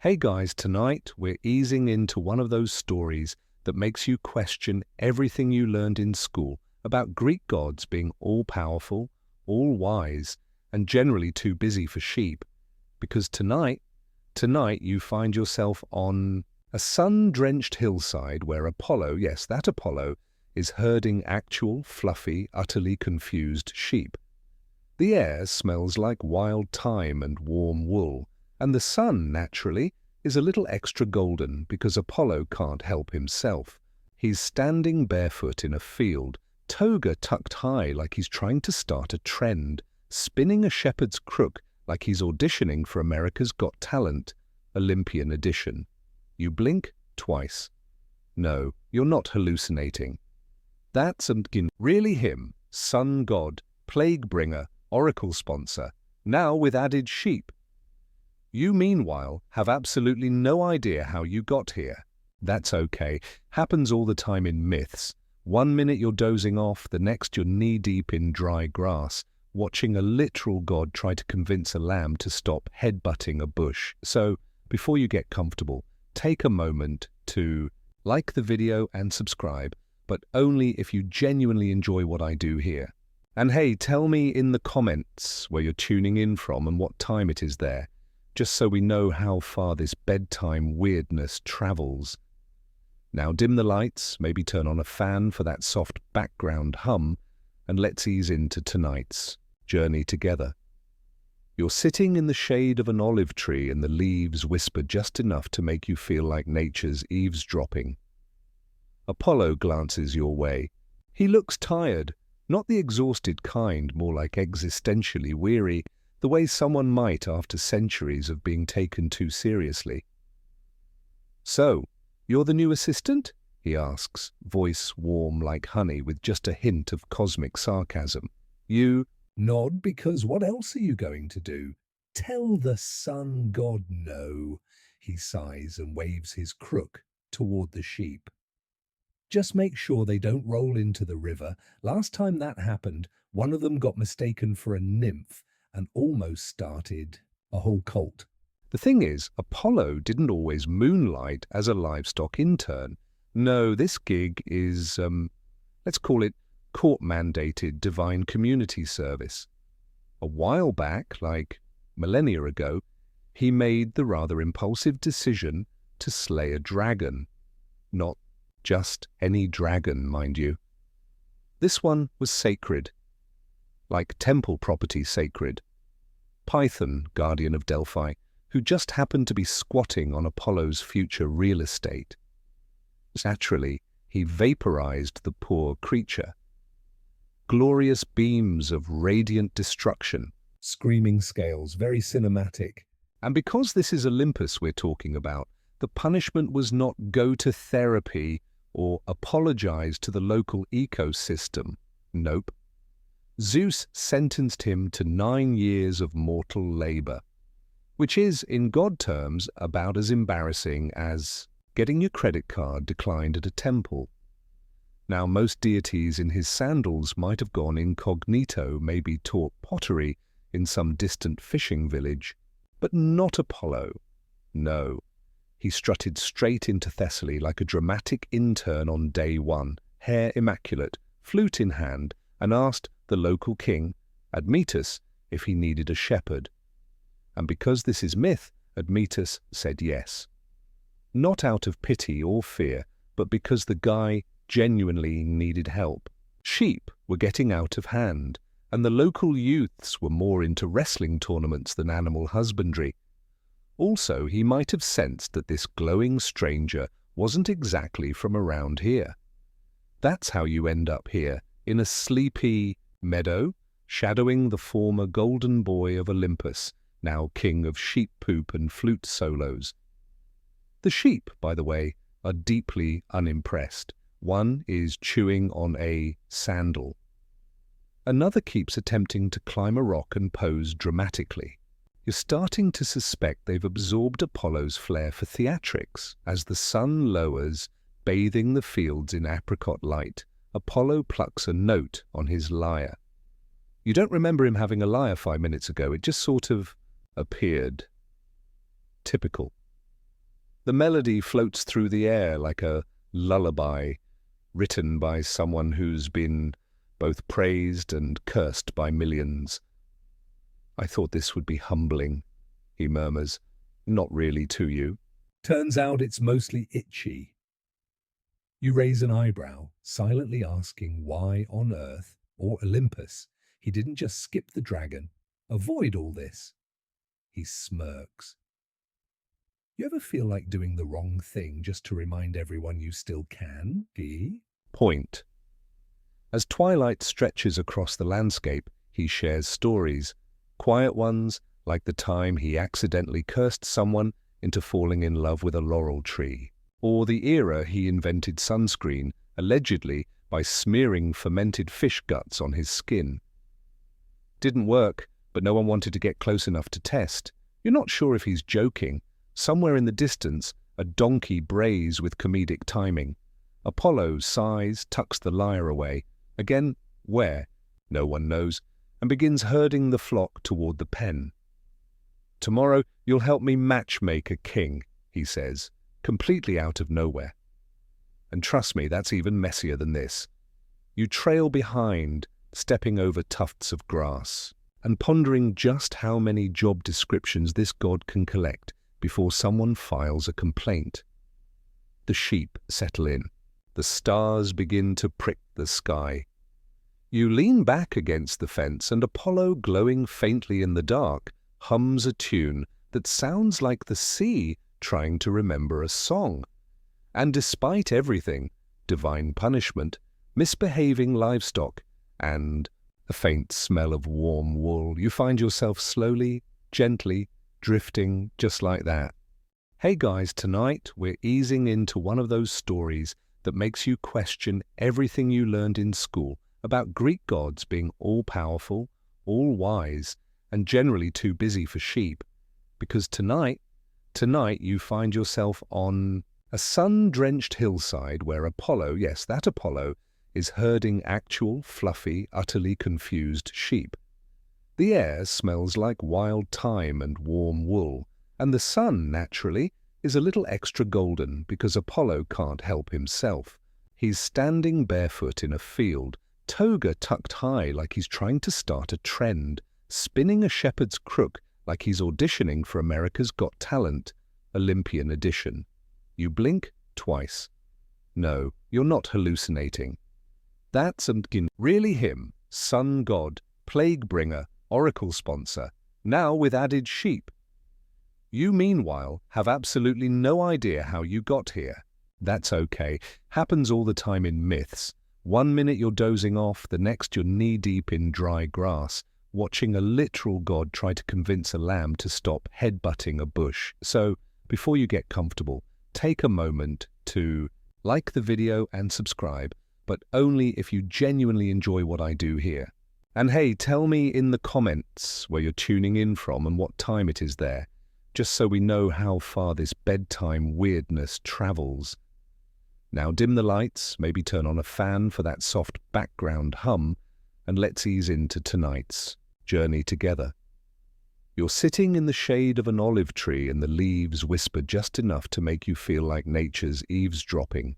Hey guys, tonight we're easing into one of those stories that makes you question everything you learned in school about Greek gods being all-powerful, all-wise, and generally too busy for sheep. Because tonight you find yourself on a sun-drenched hillside where Apollo, yes, that Apollo, is herding actual, fluffy, utterly confused sheep. The air smells like wild thyme and warm wool, and the sun, naturally, is a little extra golden because Apollo can't help himself. He's standing barefoot in a field, toga tucked high like he's trying to start a trend, spinning a shepherd's crook like he's auditioning for America's Got Talent, Olympian edition. You blink twice. No, you're not hallucinating. That's really him, sun god, plague bringer, oracle sponsor, now with added sheep. You, meanwhile, have absolutely no idea how you got here. That's okay. Happens all the time in myths. 1 minute you're dozing off, the next you're knee-deep in dry grass, watching a literal god try to convince a lamb to stop headbutting a bush. So, before you get comfortable, take a moment to like the video and subscribe, but only if you genuinely enjoy what I do here. And hey, tell me in the comments where you're tuning in from and what time it is there, just so we know how far this bedtime weirdness travels. Now dim the lights, maybe turn on a fan for that soft background hum, and let's ease into tonight's journey together. You're sitting in the shade of an olive tree and the leaves whisper just enough to make you feel like nature's eavesdropping. Apollo glances your way. He looks tired, not the exhausted kind, more like existentially weary, the way someone might after centuries of being taken too seriously. "So, you're the new assistant?" he asks, voice warm like honey with just a hint of cosmic sarcasm. You nod because what else are you going to do? Tell the sun god no, he sighs and waves his crook toward the sheep. Just make sure they don't roll into the river. Last time that happened, one of them got mistaken for a nymph and almost started a whole cult. The thing is, Apollo didn't always moonlight as a livestock intern. No, this gig is, let's call it court-mandated divine community service. A while back, like millennia ago, he made the rather impulsive decision to slay a dragon. Not just any dragon, mind you. This one was sacred. Like temple property sacred. Python, guardian of Delphi, who just happened to be squatting on Apollo's future real estate. Naturally, he vaporized the poor creature. Glorious beams of radiant destruction, screaming scales, very cinematic. And because this is Olympus we're talking about, the punishment was not go to therapy or apologize to the local ecosystem. Nope. Zeus sentenced him to 9 years of mortal labor, which is, in God terms, about as embarrassing as getting your credit card declined at a temple. Now, most deities in his sandals might have gone incognito, maybe taught pottery in some distant fishing village, but not Apollo. No, he strutted straight into Thessaly like a dramatic intern on day one, hair immaculate, flute in hand, and asked the local king, Admetus, if he needed a shepherd. And because this is myth, Admetus said yes. Not out of pity or fear, but because the guy genuinely needed help. Sheep were getting out of hand, and the local youths were more into wrestling tournaments than animal husbandry. Also, he might have sensed that this glowing stranger wasn't exactly from around here. That's how you end up here, in a sleepy meadow, shadowing the former golden boy of Olympus, now king of sheep poop and flute solos. The sheep, by the way, are deeply unimpressed. One is chewing on a sandal. Another keeps attempting to climb a rock and pose dramatically. You're starting to suspect they've absorbed Apollo's flair for theatrics. As the sun lowers, bathing the fields in apricot light, Apollo plucks a note on his lyre. You don't remember him having a lyre 5 minutes ago, it just sort of appeared. Typical. The melody floats through the air like a lullaby written by someone who's been both praised and cursed by millions. "I thought this would be humbling," he murmurs. "Not really to you." Turns out it's mostly itchy. You raise an eyebrow, silently asking why on Earth or Olympus he didn't just skip the dragon, avoid all this. He smirks. You ever feel like doing the wrong thing just to remind everyone you still can, Guy? Point. As twilight stretches across the landscape, he shares stories, quiet ones like the time he accidentally cursed someone into falling in love with a laurel tree, or the era he invented sunscreen, allegedly by smearing fermented fish guts on his skin. Didn't work, but no one wanted to get close enough to test. You're not sure if he's joking. Somewhere in the distance, a donkey brays with comedic timing. Apollo sighs, tucks the lyre away. Again, where? No one knows, and begins herding the flock toward the pen. "Tomorrow you'll help me matchmake a king," he says, completely out of nowhere. And trust me, that's even messier than this. You trail behind, stepping over tufts of grass, and pondering just how many job descriptions this god can collect before someone files a complaint. The sheep settle in. The stars begin to prick the sky. You lean back against the fence, and Apollo, glowing faintly in the dark, hums a tune that sounds like the sea trying to remember a song. And despite everything, divine punishment, misbehaving livestock, and a faint smell of warm wool, you find yourself slowly, gently, drifting just like that. Hey guys, tonight we're easing into one of those stories that makes you question everything you learned in school about Greek gods being all-powerful, all-wise, and generally too busy for sheep. Because tonight you find yourself on a sun-drenched hillside where Apollo, yes, that Apollo, is herding actual, fluffy, utterly confused sheep. The air smells like wild thyme and warm wool, and the sun, naturally, is a little extra golden because Apollo can't help himself. He's standing barefoot in a field, toga tucked high like he's trying to start a trend, spinning a shepherd's crook like he's auditioning for America's Got Talent, Olympian edition. You blink twice. No, you're not hallucinating. That's really him, sun god, plague bringer, oracle sponsor, now with added sheep. You, meanwhile, have absolutely no idea how you got here. That's okay. Happens all the time in myths. One minute you're dozing off, the next you're knee-deep in dry grass, watching a literal god try to convince a lamb to stop headbutting a bush. So, before you get comfortable, take a moment to like the video and subscribe, but only if you genuinely enjoy what I do here. And hey, tell me in the comments where you're tuning in from and what time it is there, just so we know how far this bedtime weirdness travels. Now dim the lights, maybe turn on a fan for that soft background hum, and let's ease into tonight's journey together. You're sitting in the shade of an olive tree and the leaves whisper just enough to make you feel like nature's eavesdropping.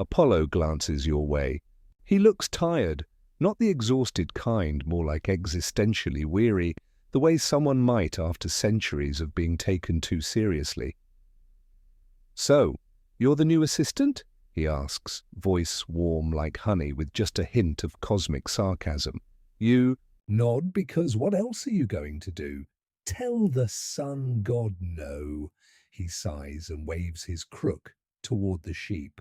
Apollo glances your way. He looks tired, not the exhausted kind, more like existentially weary, the way someone might after centuries of being taken too seriously. "So, you're the new assistant?" he asks, voice warm like honey with just a hint of cosmic sarcasm. You nod because what else are you going to do? Tell the sun god no, he sighs and waves his crook toward the sheep.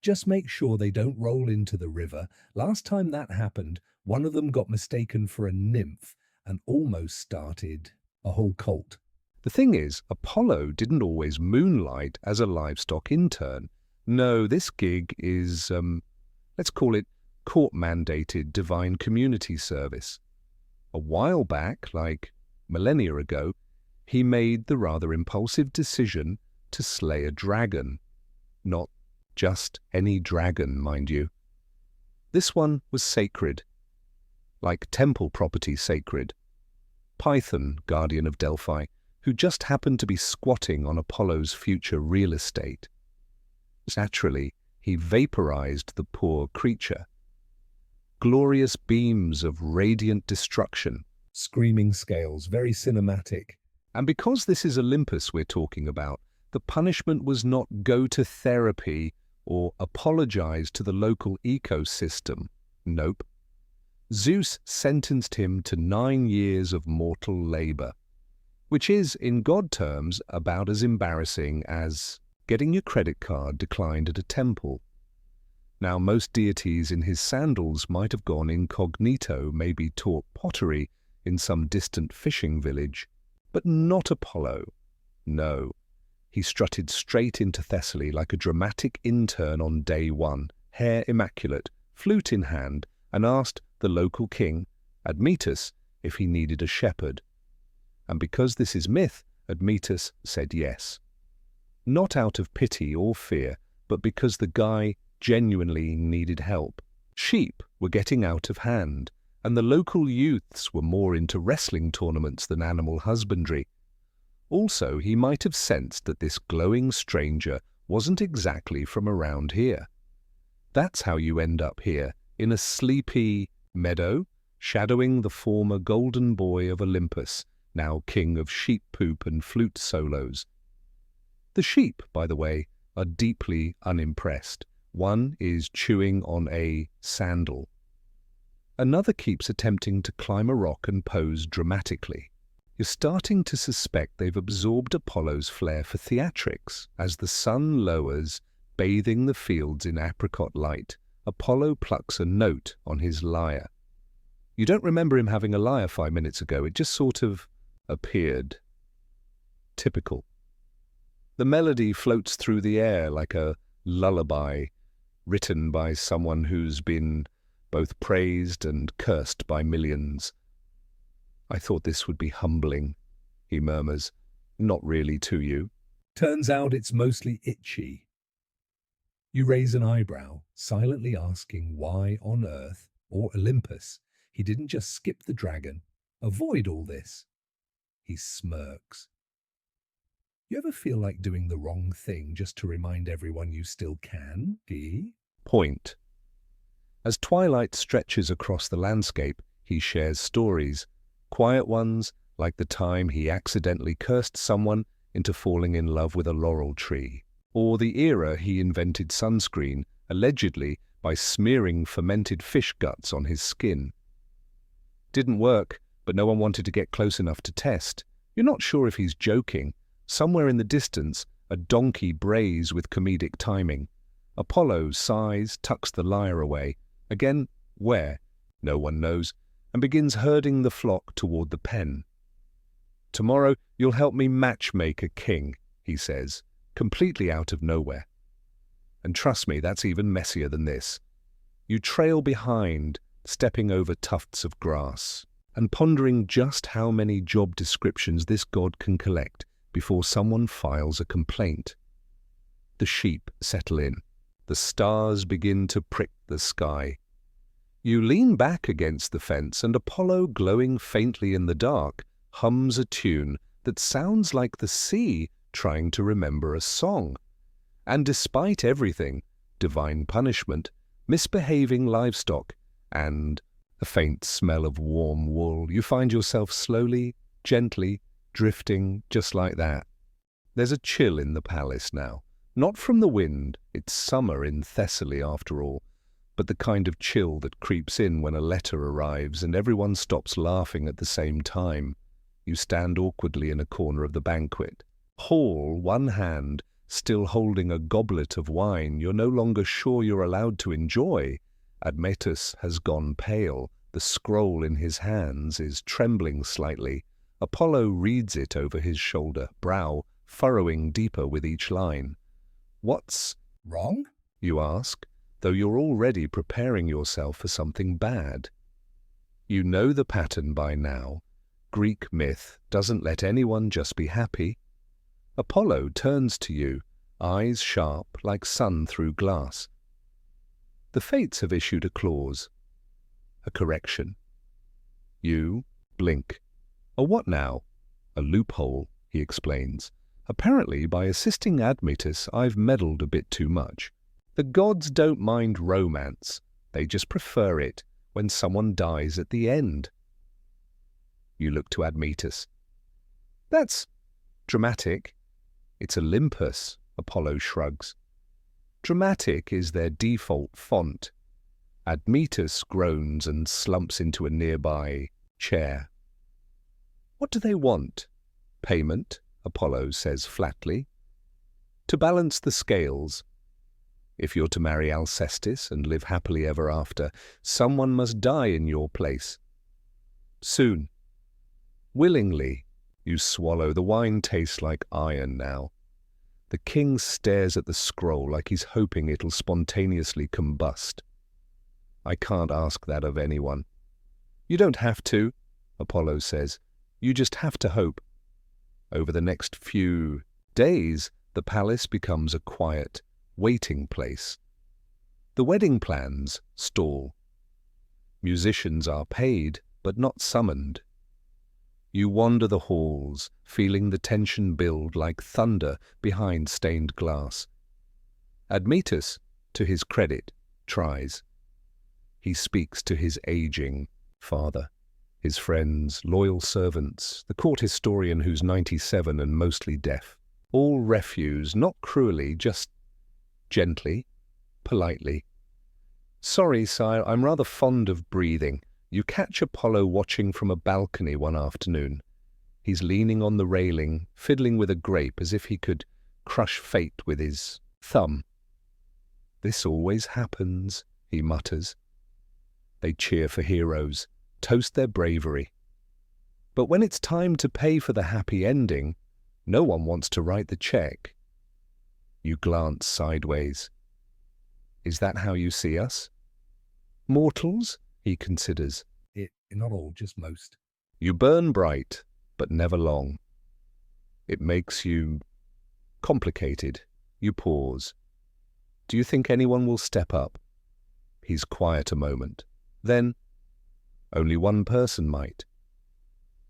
Just make sure they don't roll into the river. Last time that happened, one of them got mistaken for a nymph and almost started a whole cult. The thing is, Apollo didn't always moonlight as a livestock intern. No, this gig is, let's call it court-mandated divine community service. A while back, like millennia ago, he made the rather impulsive decision to slay a dragon. Not just any dragon, mind you. This one was sacred, like temple property sacred. Python, guardian of Delphi, who just happened to be squatting on Apollo's future real estate. Naturally, he vaporized the poor creature. Glorious beams of radiant destruction. Screaming scales, very cinematic. And because this is Olympus we're talking about, the punishment was not go to therapy or apologize to the local ecosystem. Nope. Zeus sentenced him to 9 years of mortal labor, which is, in God terms, about as embarrassing as getting your credit card declined at a temple. Now, most deities in his sandals might have gone incognito, maybe taught pottery in some distant fishing village, but not Apollo. No, he strutted straight into Thessaly like a dramatic intern on day one, hair immaculate, flute in hand, and asked the local king, Admetus, if he needed a shepherd. And because this is myth, Admetus said yes. Not out of pity or fear, but because the guy genuinely needed help. Sheep were getting out of hand, and the local youths were more into wrestling tournaments than animal husbandry. Also, he might have sensed that this glowing stranger wasn't exactly from around here. That's how you end up here, in a sleepy meadow, shadowing the former golden boy of Olympus, now king of sheep poop and flute solos. The sheep, by the way, are deeply unimpressed. One is chewing on a sandal. Another keeps attempting to climb a rock and pose dramatically. You're starting to suspect they've absorbed Apollo's flair for theatrics. As the sun lowers, bathing the fields in apricot light, Apollo plucks a note on his lyre. You don't remember him having a lyre 5 minutes ago, it just sort of appeared. Typical. The melody floats through the air like a lullaby written by someone who's been both praised and cursed by millions. I thought this would be humbling, he murmurs. Not really to you. Turns out it's mostly itchy. You raise an eyebrow, silently asking why on Earth, or Olympus, he didn't just skip the dragon, avoid all this. He smirks. You ever feel like doing the wrong thing just to remind everyone you still can, Point. As twilight stretches across the landscape, he shares stories, quiet ones like the time he accidentally cursed someone into falling in love with a laurel tree, or the era he invented sunscreen, allegedly by smearing fermented fish guts on his skin. Didn't work, but no one wanted to get close enough to test. You're not sure if he's joking. Somewhere in the distance, a donkey brays with comedic timing. Apollo sighs, tucks the lyre away. Again, where? No one knows, and begins herding the flock toward the pen. Tomorrow you'll help me matchmake a king, he says, completely out of nowhere. And trust me, that's even messier than this. You trail behind, stepping over tufts of grass, and pondering just how many job descriptions this god can collect before someone files a complaint. The sheep settle in. The stars begin to prick the sky. You lean back against the fence, and Apollo, glowing faintly in the dark, hums a tune that sounds like the sea trying to remember a song. And despite everything, divine punishment, misbehaving livestock, and a faint smell of warm wool, you find yourself slowly, gently, drifting just like that. There's a chill in the palace now. Not from the wind, it's summer in Thessaly after all, but the kind of chill that creeps in when a letter arrives and everyone stops laughing at the same time. You stand awkwardly in a corner of the banquet hall, one hand still holding a goblet of wine you're no longer sure you're allowed to enjoy. Admetus has gone pale. The scroll in his hands is trembling slightly. Apollo reads it over his shoulder, brow furrowing deeper with each line. What's wrong? You ask, though you're already preparing yourself for something bad. You know the pattern by now. Greek myth doesn't let anyone just be happy. Apollo turns to you, eyes sharp like sun through glass. The fates have issued a clause, a correction. You blink. A what now? A loophole. he explains. Apparently, by assisting Admetus, I've meddled a bit too much. The gods don't mind romance. They just prefer it when someone dies at the end. You look to Admetus. That's dramatic. It's Olympus, Apollo shrugs. Dramatic is their default font. Admetus groans and slumps into a nearby chair. What do they want? Payment, Apollo says flatly. To balance the scales. If you're to marry Alcestis and live happily ever after, someone must die in your place. Soon. Willingly, you swallow. The wine tastes like iron now. The king stares at the scroll like he's hoping it'll spontaneously combust. I can't ask that of anyone. You don't have to, Apollo says. You just have to hope. Over the next few days, the palace becomes a quiet, waiting place. The wedding plans stall. Musicians are paid, but not summoned. You wander the halls, feeling the tension build like thunder behind stained glass. Admetus, to his credit, tries. He speaks to his aging father, his friends, loyal servants, the court historian who's 97 and mostly deaf. All refuse, not cruelly, just gently, politely. Sorry, sire, I'm rather fond of breathing. You catch Apollo watching from a balcony one afternoon. He's leaning on the railing, fiddling with a grape as if he could crush fate with his thumb. This always happens, he mutters. They cheer for heroes, toast their bravery. But when it's time to pay for the happy ending, no one wants to write the check. You glance sideways. Is that how you see us? Mortals? He considers. Not all, just most. You burn bright, but never long. It makes you complicated. You pause. Do you think anyone will step up? He's quiet a moment. Then, only one person might.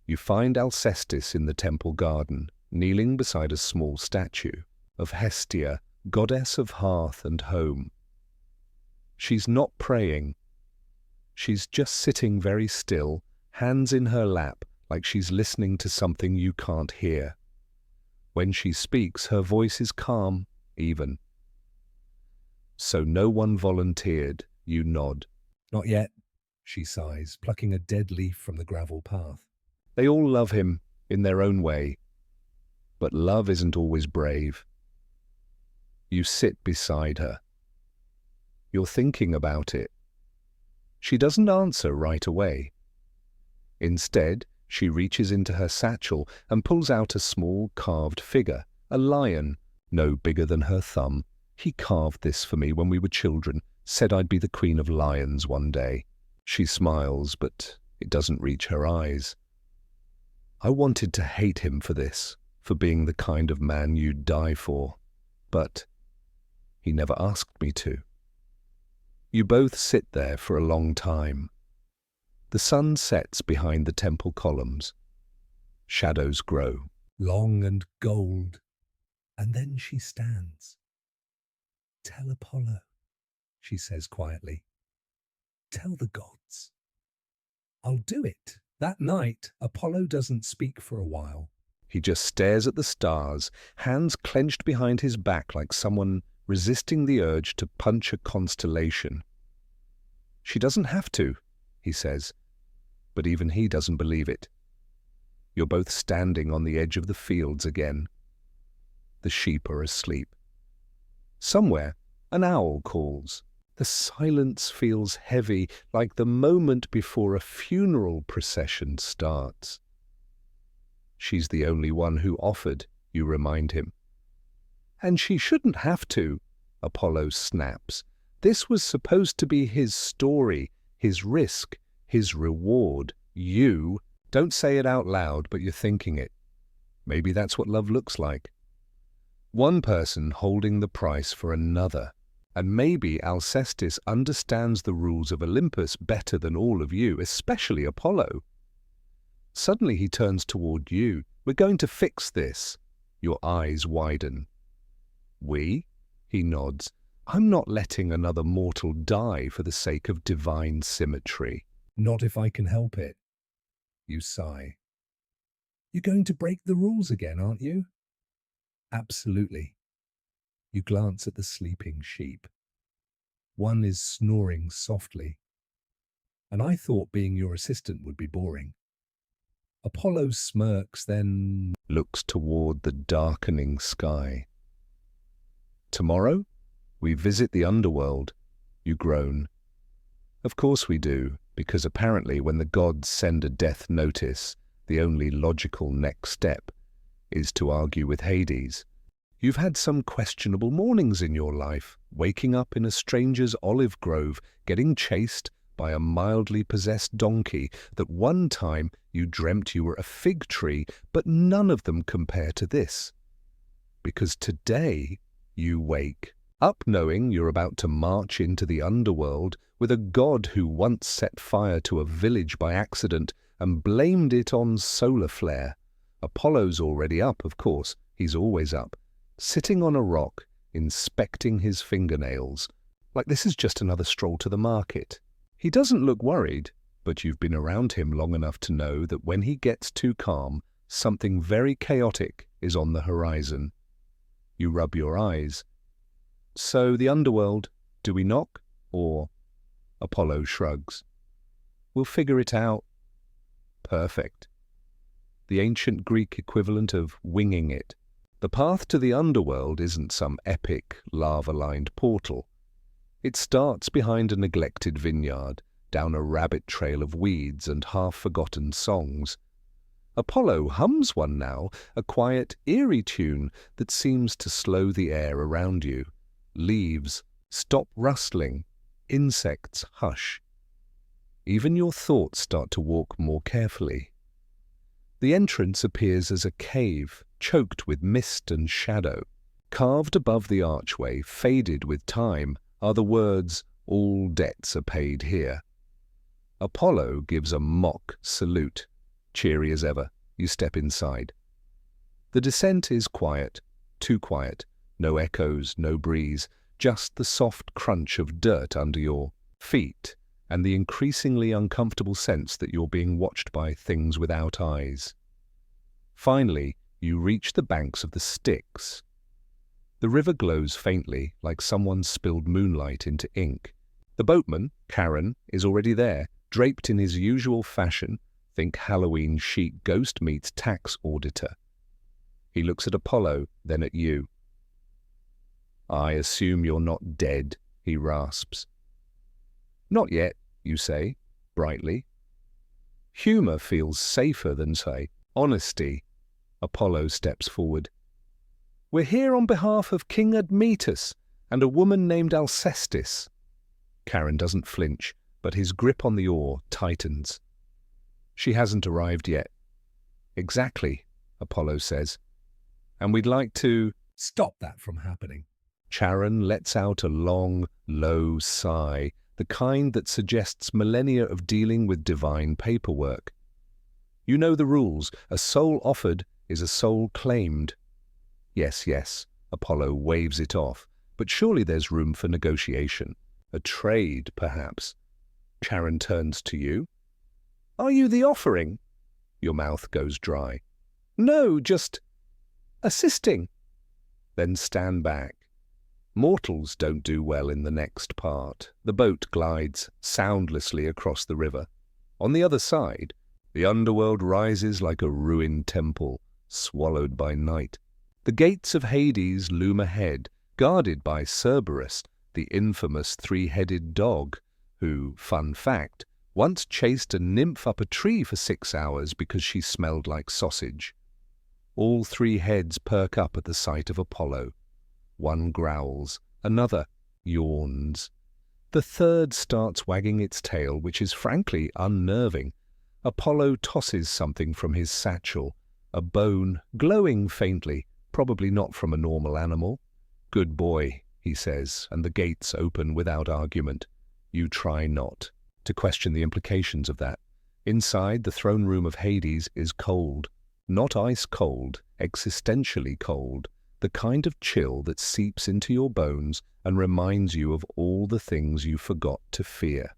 You find Alcestis in the temple garden, kneeling beside a small statue of Hestia, goddess of hearth and home. She's not praying. She's just sitting very still, hands in her lap, like she's listening to something you can't hear. When she speaks, her voice is calm, even. So no one volunteered, you nod. Not yet, she sighs, plucking a dead leaf from the gravel path. They all love him, in their own way. But love isn't always brave. You sit beside her. You're thinking about it. She doesn't answer right away. Instead, she reaches into her satchel and pulls out a small carved figure, a lion, no bigger than her thumb. He carved this for me when we were children, said I'd be the queen of lions one day. She smiles, but it doesn't reach her eyes. I wanted to hate him for this, for being the kind of man you'd die for, but he never asked me to. You both sit there for a long time. The sun sets behind the temple columns. Shadows grow. Long and gold. And then she stands. Tell Apollo, she says quietly. Tell the gods. I'll do it. That night, Apollo doesn't speak for a while. He just stares at the stars, hands clenched behind his back like someone resisting the urge to punch a constellation. She doesn't have to, he says, but even he doesn't believe it. You're both standing on the edge of the fields again. The sheep are asleep. Somewhere, an owl calls. The silence feels heavy, like the moment before a funeral procession starts. She's the only one who offered, you remind him. And she shouldn't have to, Apollo snaps. This was supposed to be his story, his risk, his reward. You, don't say it out loud, but you're thinking it. Maybe that's what love looks like. One person holding the price for another. And maybe Alcestis understands the rules of Olympus better than all of you, especially Apollo. Suddenly he turns toward you, We're going to fix this. Your eyes widen. We? He nods. I'm not letting another mortal die for the sake of divine symmetry. Not if I can help it. You sigh. You're going to break the rules again, aren't you? Absolutely. You glance at the sleeping sheep. One is snoring softly. And I thought being your assistant would be boring. Apollo smirks, then Looks toward the darkening sky. Tomorrow, we visit the underworld. You groan. Of course we do, because apparently when the gods send a death notice, the only logical next step is to argue with Hades. You've had some questionable mornings in your life, waking up in a stranger's olive grove, getting chased by a mildly possessed donkey, that one time you dreamt you were a fig tree, but none of them compare to this. Because today you wake up knowing you're about to march into the underworld with a god who once set fire to a village by accident and blamed it on solar flare. Apollo's already up, of course, he's always up, sitting on a rock, inspecting his fingernails, like this is just another stroll to the market. He doesn't look worried, but you've been around him long enough to know that when he gets too calm, something very chaotic is on the horizon. You rub your eyes. So the underworld, do we knock? Or Apollo shrugs. We'll figure it out. Perfect. The ancient Greek equivalent of winging it. The path to the underworld isn't some epic, lava-lined portal. It starts behind a neglected vineyard, down a rabbit trail of weeds and half-forgotten songs. Apollo hums one now, a quiet, eerie tune that seems to slow the air around you. Leaves stop rustling, insects hush. Even your thoughts start to walk more carefully. The entrance appears as a cave, choked with mist and shadow. Carved above the archway, faded with time, are the words, "All debts are paid here." Apollo gives a mock salute. Cheery as ever, you step inside. The descent is quiet, too quiet. No echoes, no breeze, just the soft crunch of dirt under your feet and the increasingly uncomfortable sense that you're being watched by things without eyes. Finally, you reach the banks of the Styx. The river glows faintly, like someone spilled moonlight into ink. The boatman, Charon, is already there, draped in his usual fashion. Think Halloween chic ghost meets tax auditor. He looks at Apollo, then at you. I assume you're not dead, he rasps. Not yet, you say, brightly. Humor feels safer than, say, honesty. Apollo steps forward. We're here on behalf of King Admetus and a woman named Alcestis. Charon doesn't flinch, but his grip on the oar tightens. She hasn't arrived yet. Exactly, Apollo says. And we'd like to stop that from happening. Charon lets out a long, low sigh, the kind that suggests millennia of dealing with divine paperwork. You know the rules. A soul offered is a soul claimed. Yes, yes, Apollo waves it off, but surely there's room for negotiation. A trade, perhaps. Charon turns to you. Are you the offering? Your mouth goes dry. No, just assisting. Then stand back. Mortals don't do well in the next part. The boat glides soundlessly across the river. On the other side, the underworld rises like a ruined temple, swallowed by night. The gates of Hades loom ahead, guarded by Cerberus, the infamous three-headed dog, who, fun fact, once chased a nymph up a tree for 6 hours because she smelled like sausage. All three heads perk up at the sight of Apollo. One growls, another yawns. The third starts wagging its tail, which is frankly unnerving. Apollo tosses something from his satchel, a bone glowing faintly, probably not from a normal animal. Good boy, he says, and the gates open without argument. You try not to question the implications of that. Inside, the throne room of Hades is cold. Not ice cold, existentially cold, the kind of chill that seeps into your bones and reminds you of all the things you forgot to fear.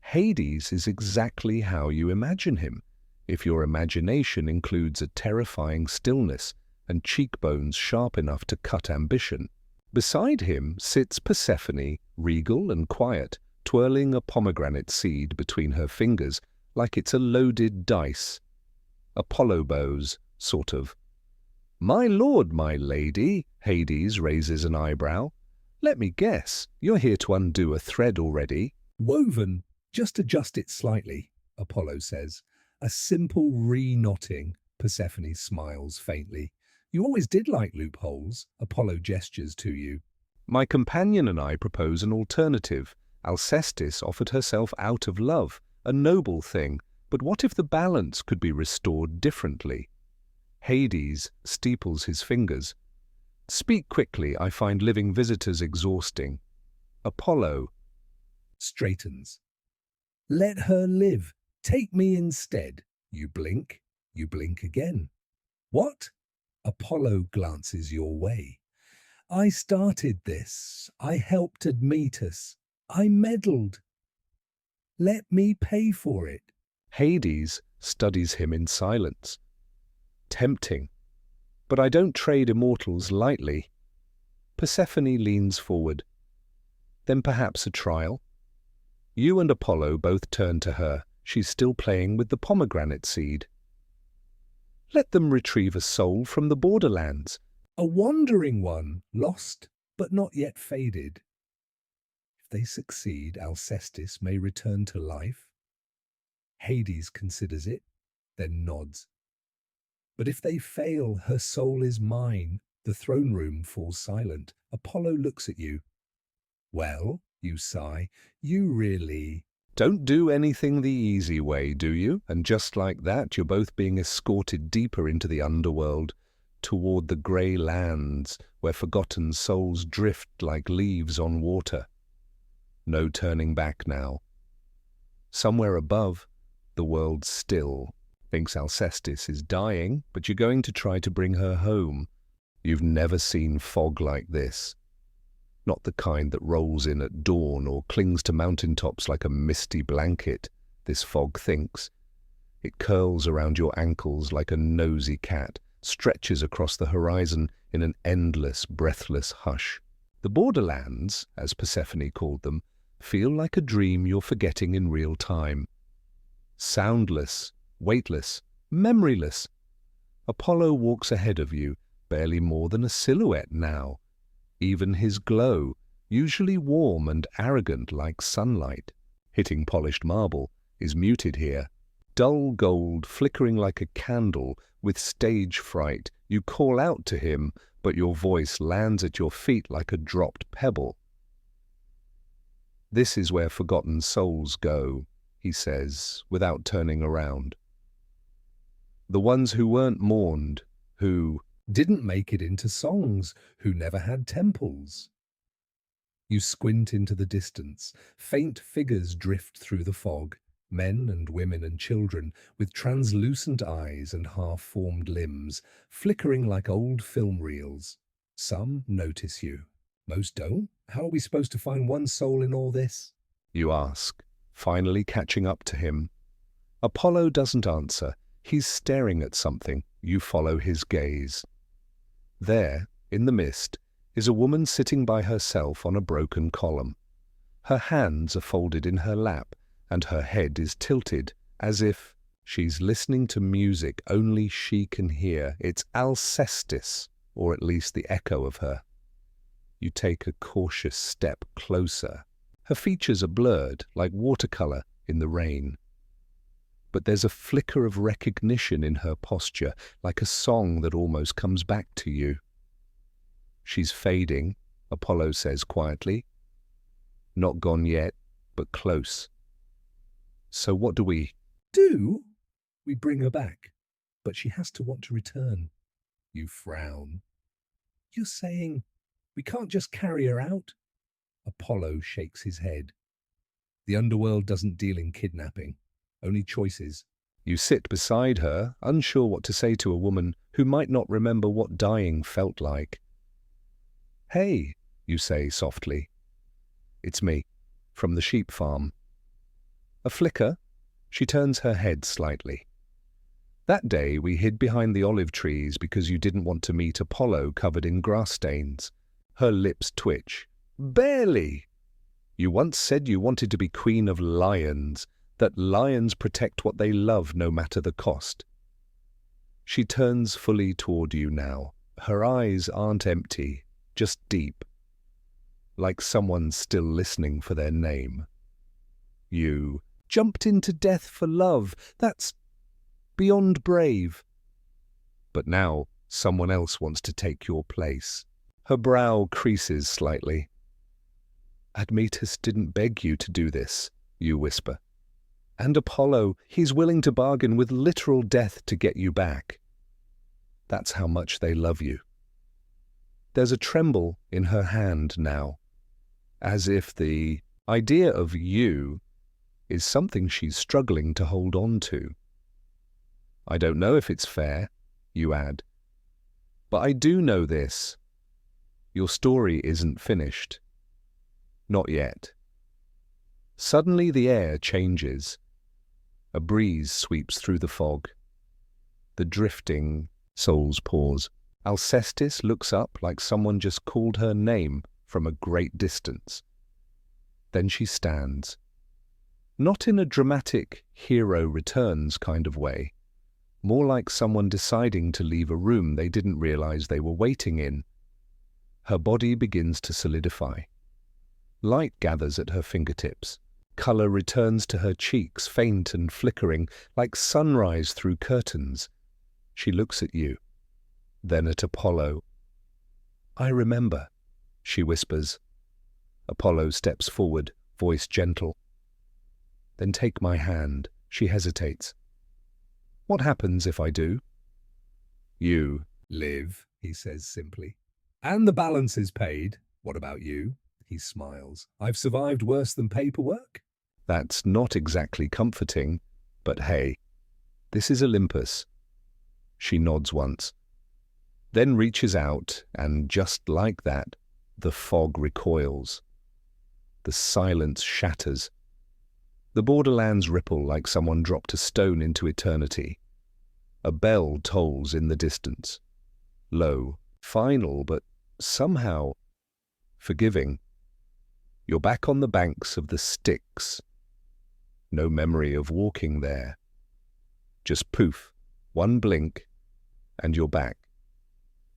Hades is exactly how you imagine him, if your imagination includes a terrifying stillness and cheekbones sharp enough to cut ambition. Beside him sits Persephone, regal and quiet, twirling a pomegranate seed between her fingers like it's a loaded dice. Apollo bows, sort of. "My lord, my lady," Hades raises an eyebrow. "Let me guess, you're here to undo a thread already." Woven, just adjust it slightly, Apollo says. A simple re-knotting, Persephone smiles faintly. You always did like loopholes, Apollo gestures to you. My companion and I propose an alternative. Alcestis offered herself out of love, a noble thing, but what if the balance could be restored differently? Hades steeples his fingers. "Speak quickly, I find living visitors exhausting." Apollo Straightens. Let her live. Take me instead. You blink again. What? Apollo glances your way. I started this. I helped Admetus. I meddled. Let me pay for it. Hades studies him in silence. Tempting. But I don't trade immortals lightly. Persephone leans forward. Then perhaps a trial? You and Apollo both turn to her. She's still playing with the pomegranate seed. Let them retrieve a soul from the borderlands. A wandering one, lost but not yet faded. If they succeed, Alcestis may return to life. Hades considers it, then nods. But if they fail, her soul is mine. The throne room falls silent. Apollo looks at you. Well, you sigh, you really... Don't do anything the easy way, do you? And just like that, you're both being escorted deeper into the underworld, toward the grey lands where forgotten souls drift like leaves on water. No turning back now. Somewhere above, the world's still. Thinks Alcestis is dying, but you're going to try to bring her home. You've never seen fog like this. Not the kind that rolls in at dawn or clings to mountaintops like a misty blanket, this fog thinks. It curls around your ankles like a nosy cat, stretches across the horizon in an endless, breathless hush. The borderlands, as Persephone called them, feel like a dream you're forgetting in real time. Soundless, weightless, memoryless. Apollo walks ahead of you, barely more than a silhouette now. Even his glow, usually warm and arrogant like sunlight, hitting polished marble, is muted here. Dull gold flickering like a candle with stage fright. You call out to him, but your voice lands at your feet like a dropped pebble. "This is where forgotten souls go," he says, without turning around. "The ones who weren't mourned, who didn't make it into songs, who never had temples." You squint into the distance. Faint figures drift through the fog, men and women and children with translucent eyes and half-formed limbs, flickering like old film reels. Some notice you. Most don't. How are we supposed to find one soul in all this? You ask, finally catching up to him. Apollo doesn't answer. He's staring at something. You follow his gaze. There, in the mist, is a woman sitting by herself on a broken column. Her hands are folded in her lap, and her head is tilted, as if she's listening to music only she can hear. It's Alcestis, or at least the echo of her. You take a cautious step closer. Her features are blurred, like watercolor in the rain. But there's a flicker of recognition in her posture, like a song that almost comes back to you. She's fading, Apollo says quietly. Not gone yet, but close. So what do we do? We bring her back, but she has to want to return. You frown. You're saying we can't just carry her out? Apollo shakes his head. The underworld doesn't deal in kidnapping, only choices. You sit beside her, unsure what to say to a woman who might not remember what dying felt like. "Hey," you say softly. "It's me, from the sheep farm." A flicker. She turns her head slightly. "That day we hid behind the olive trees because you didn't want to meet Apollo covered in grass stains." Her lips twitch. "Barely! You once said you wanted to be queen of lions, that lions protect what they love no matter the cost." She turns fully toward you now. Her eyes aren't empty, just deep, like someone still listening for their name. "You jumped into death for love. That's beyond brave." But now someone else wants to take your place. Her brow creases slightly. "Admetus didn't beg you to do this," you whisper. "And Apollo, he's willing to bargain with literal death to get you back. That's how much they love you." There's a tremble in her hand now, as if the idea of you is something she's struggling to hold on to. "I don't know if it's fair," you add, "but I do know this. Your story isn't finished. Not yet." Suddenly the air changes. A breeze sweeps through the fog. The drifting souls pause. Alcestis looks up like someone just called her name from a great distance. Then she stands. Not in a dramatic hero returns kind of way, more like someone deciding to leave a room they didn't realize they were waiting in. Her body begins to solidify. Light gathers at her fingertips. Color returns to her cheeks, faint and flickering, like sunrise through curtains. She looks at you, then at Apollo. "I remember," she whispers. Apollo steps forward, voice gentle. "Then take my hand." She hesitates. "What happens if I do?" "You live," he says simply. "And the balance is paid. What about you?" He smiles. "I've survived worse than paperwork." That's not exactly comforting, but hey, this is Olympus. She nods once, then reaches out, and just like that, the fog recoils. The silence shatters. The borderlands ripple like someone dropped a stone into eternity. A bell tolls in the distance. Low, final, but somehow forgiving. You're back on the banks of the Styx. No memory of walking there. Just poof, one blink, and you're back.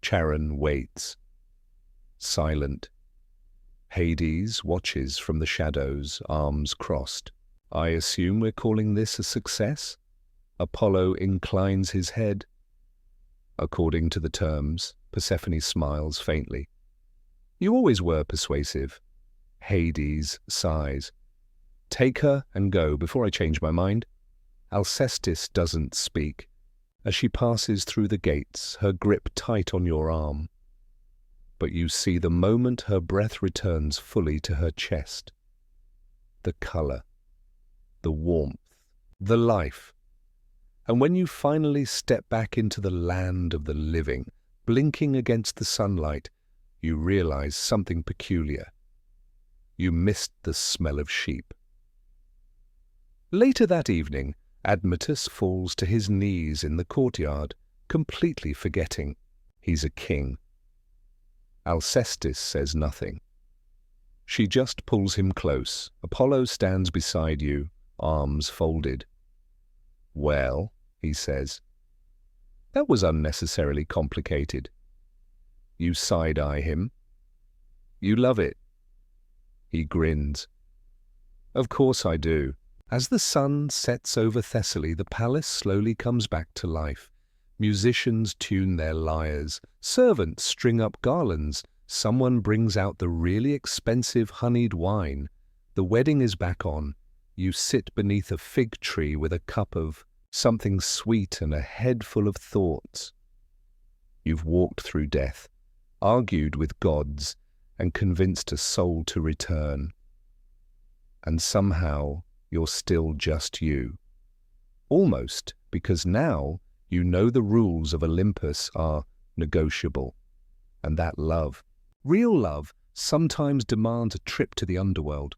Charon waits. Silent. Hades watches from the shadows, arms crossed. "I assume we're calling this a success?" Apollo inclines his head. "According to the terms," Persephone smiles faintly. "You always were persuasive." Hades sighs. "Take her and go before I change my mind." Alcestis doesn't speak. As she passes through the gates, her grip tight on your arm. But you see the moment her breath returns fully to her chest. The color, the warmth, the life. And when you finally step back into the land of the living, blinking against the sunlight, you realize something peculiar. You missed the smell of sheep. Later that evening, Admetus falls to his knees in the courtyard, completely forgetting he's a king. Alcestis says nothing. She just pulls him close. Apollo stands beside you, arms folded. "Well," he says, "that was unnecessarily complicated." You side-eye him. "You love it." He grins. "Of course I do." As the sun sets over Thessaly, the palace slowly comes back to life. Musicians tune their lyres, servants string up garlands, someone brings out the really expensive honeyed wine. The wedding is back on. You sit beneath a fig tree with a cup of something sweet and a head full of thoughts. You've walked through death, argued with gods, and convinced a soul to return. And somehow you're still just you. Almost, because now you know the rules of Olympus are negotiable. And that love, real love, sometimes demands a trip to the underworld.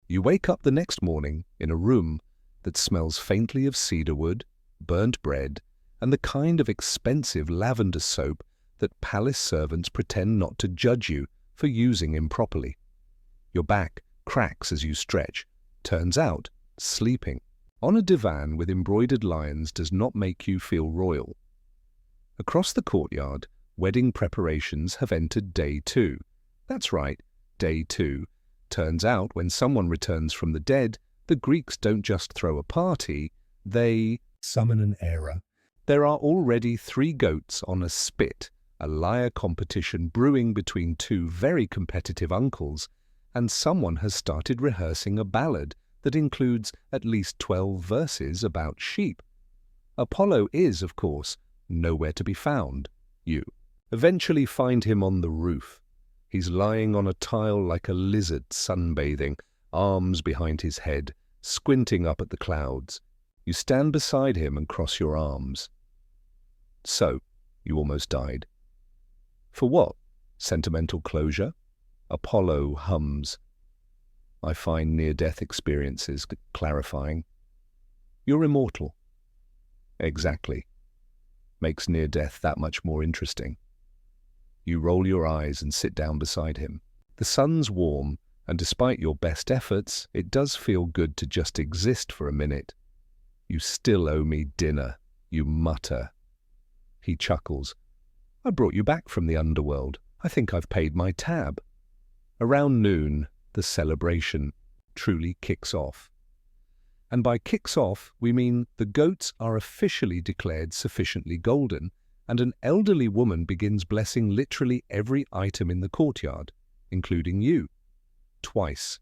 You wake up the next morning in a room that smells faintly of cedarwood, burnt bread, and the kind of expensive lavender soap that palace servants pretend not to judge you for using improperly. Your back cracks as you stretch. Turns out, sleeping on a divan with embroidered lions does not make you feel royal. Across the courtyard, wedding preparations have entered day 2. That's right, day 2. Turns out, when someone returns from the dead, the Greeks don't just throw a party, they Summon an era. There are already 3 goats on a spit, a lyre competition brewing between 2 very competitive uncles, and someone has started rehearsing a ballad that includes at least 12 verses about sheep. Apollo is, of course, nowhere to be found. You eventually find him on the roof. He's lying on a tile like a lizard sunbathing, arms behind his head, squinting up at the clouds. You stand beside him and cross your arms. So, you almost died. For what? Sentimental closure? Apollo hums. I find near-death experiences clarifying. You're immortal. Exactly. Makes near-death that much more interesting. You roll your eyes and sit down beside him. The sun's warm, and despite your best efforts, it does feel good to just exist for a minute. You still owe me dinner, you mutter. He chuckles. I brought you back from the underworld. I think I've paid my tab. Around noon, the celebration truly kicks off. And by kicks off, we mean the goats are officially declared sufficiently golden, and an elderly woman begins blessing literally every item in the courtyard, including you. Twice.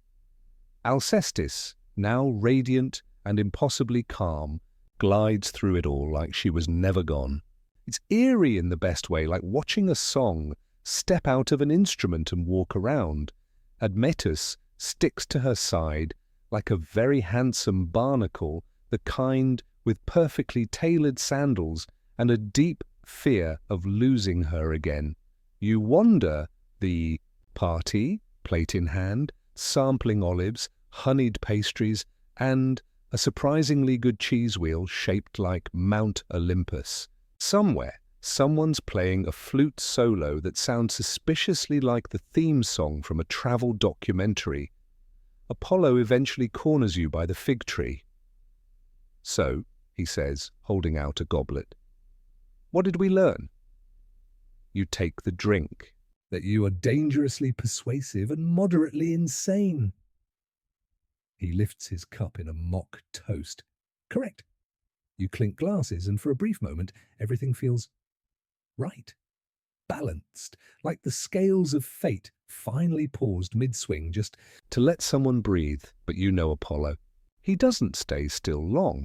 Alcestis, now radiant and impossibly calm, glides through it all like she was never gone. It's eerie in the best way, like watching a song step out of an instrument and walk around. Admetus sticks to her side like a very handsome barnacle, the kind with perfectly tailored sandals and a deep fear of losing her again. You wander the party, plate in hand, sampling olives, honeyed pastries, and a surprisingly good cheese wheel shaped like Mount Olympus. Somewhere, someone's playing a flute solo that sounds suspiciously like the theme song from a travel documentary. Apollo eventually corners you by the fig tree. So, he says, holding out a goblet, what did we learn? You take the drink. That you are dangerously persuasive and moderately insane. He lifts his cup in a mock toast. Correct. You clink glasses, and for a brief moment, everything feels right. Balanced, like the scales of fate finally paused mid-swing just to let someone breathe, but you know Apollo. He doesn't stay still long.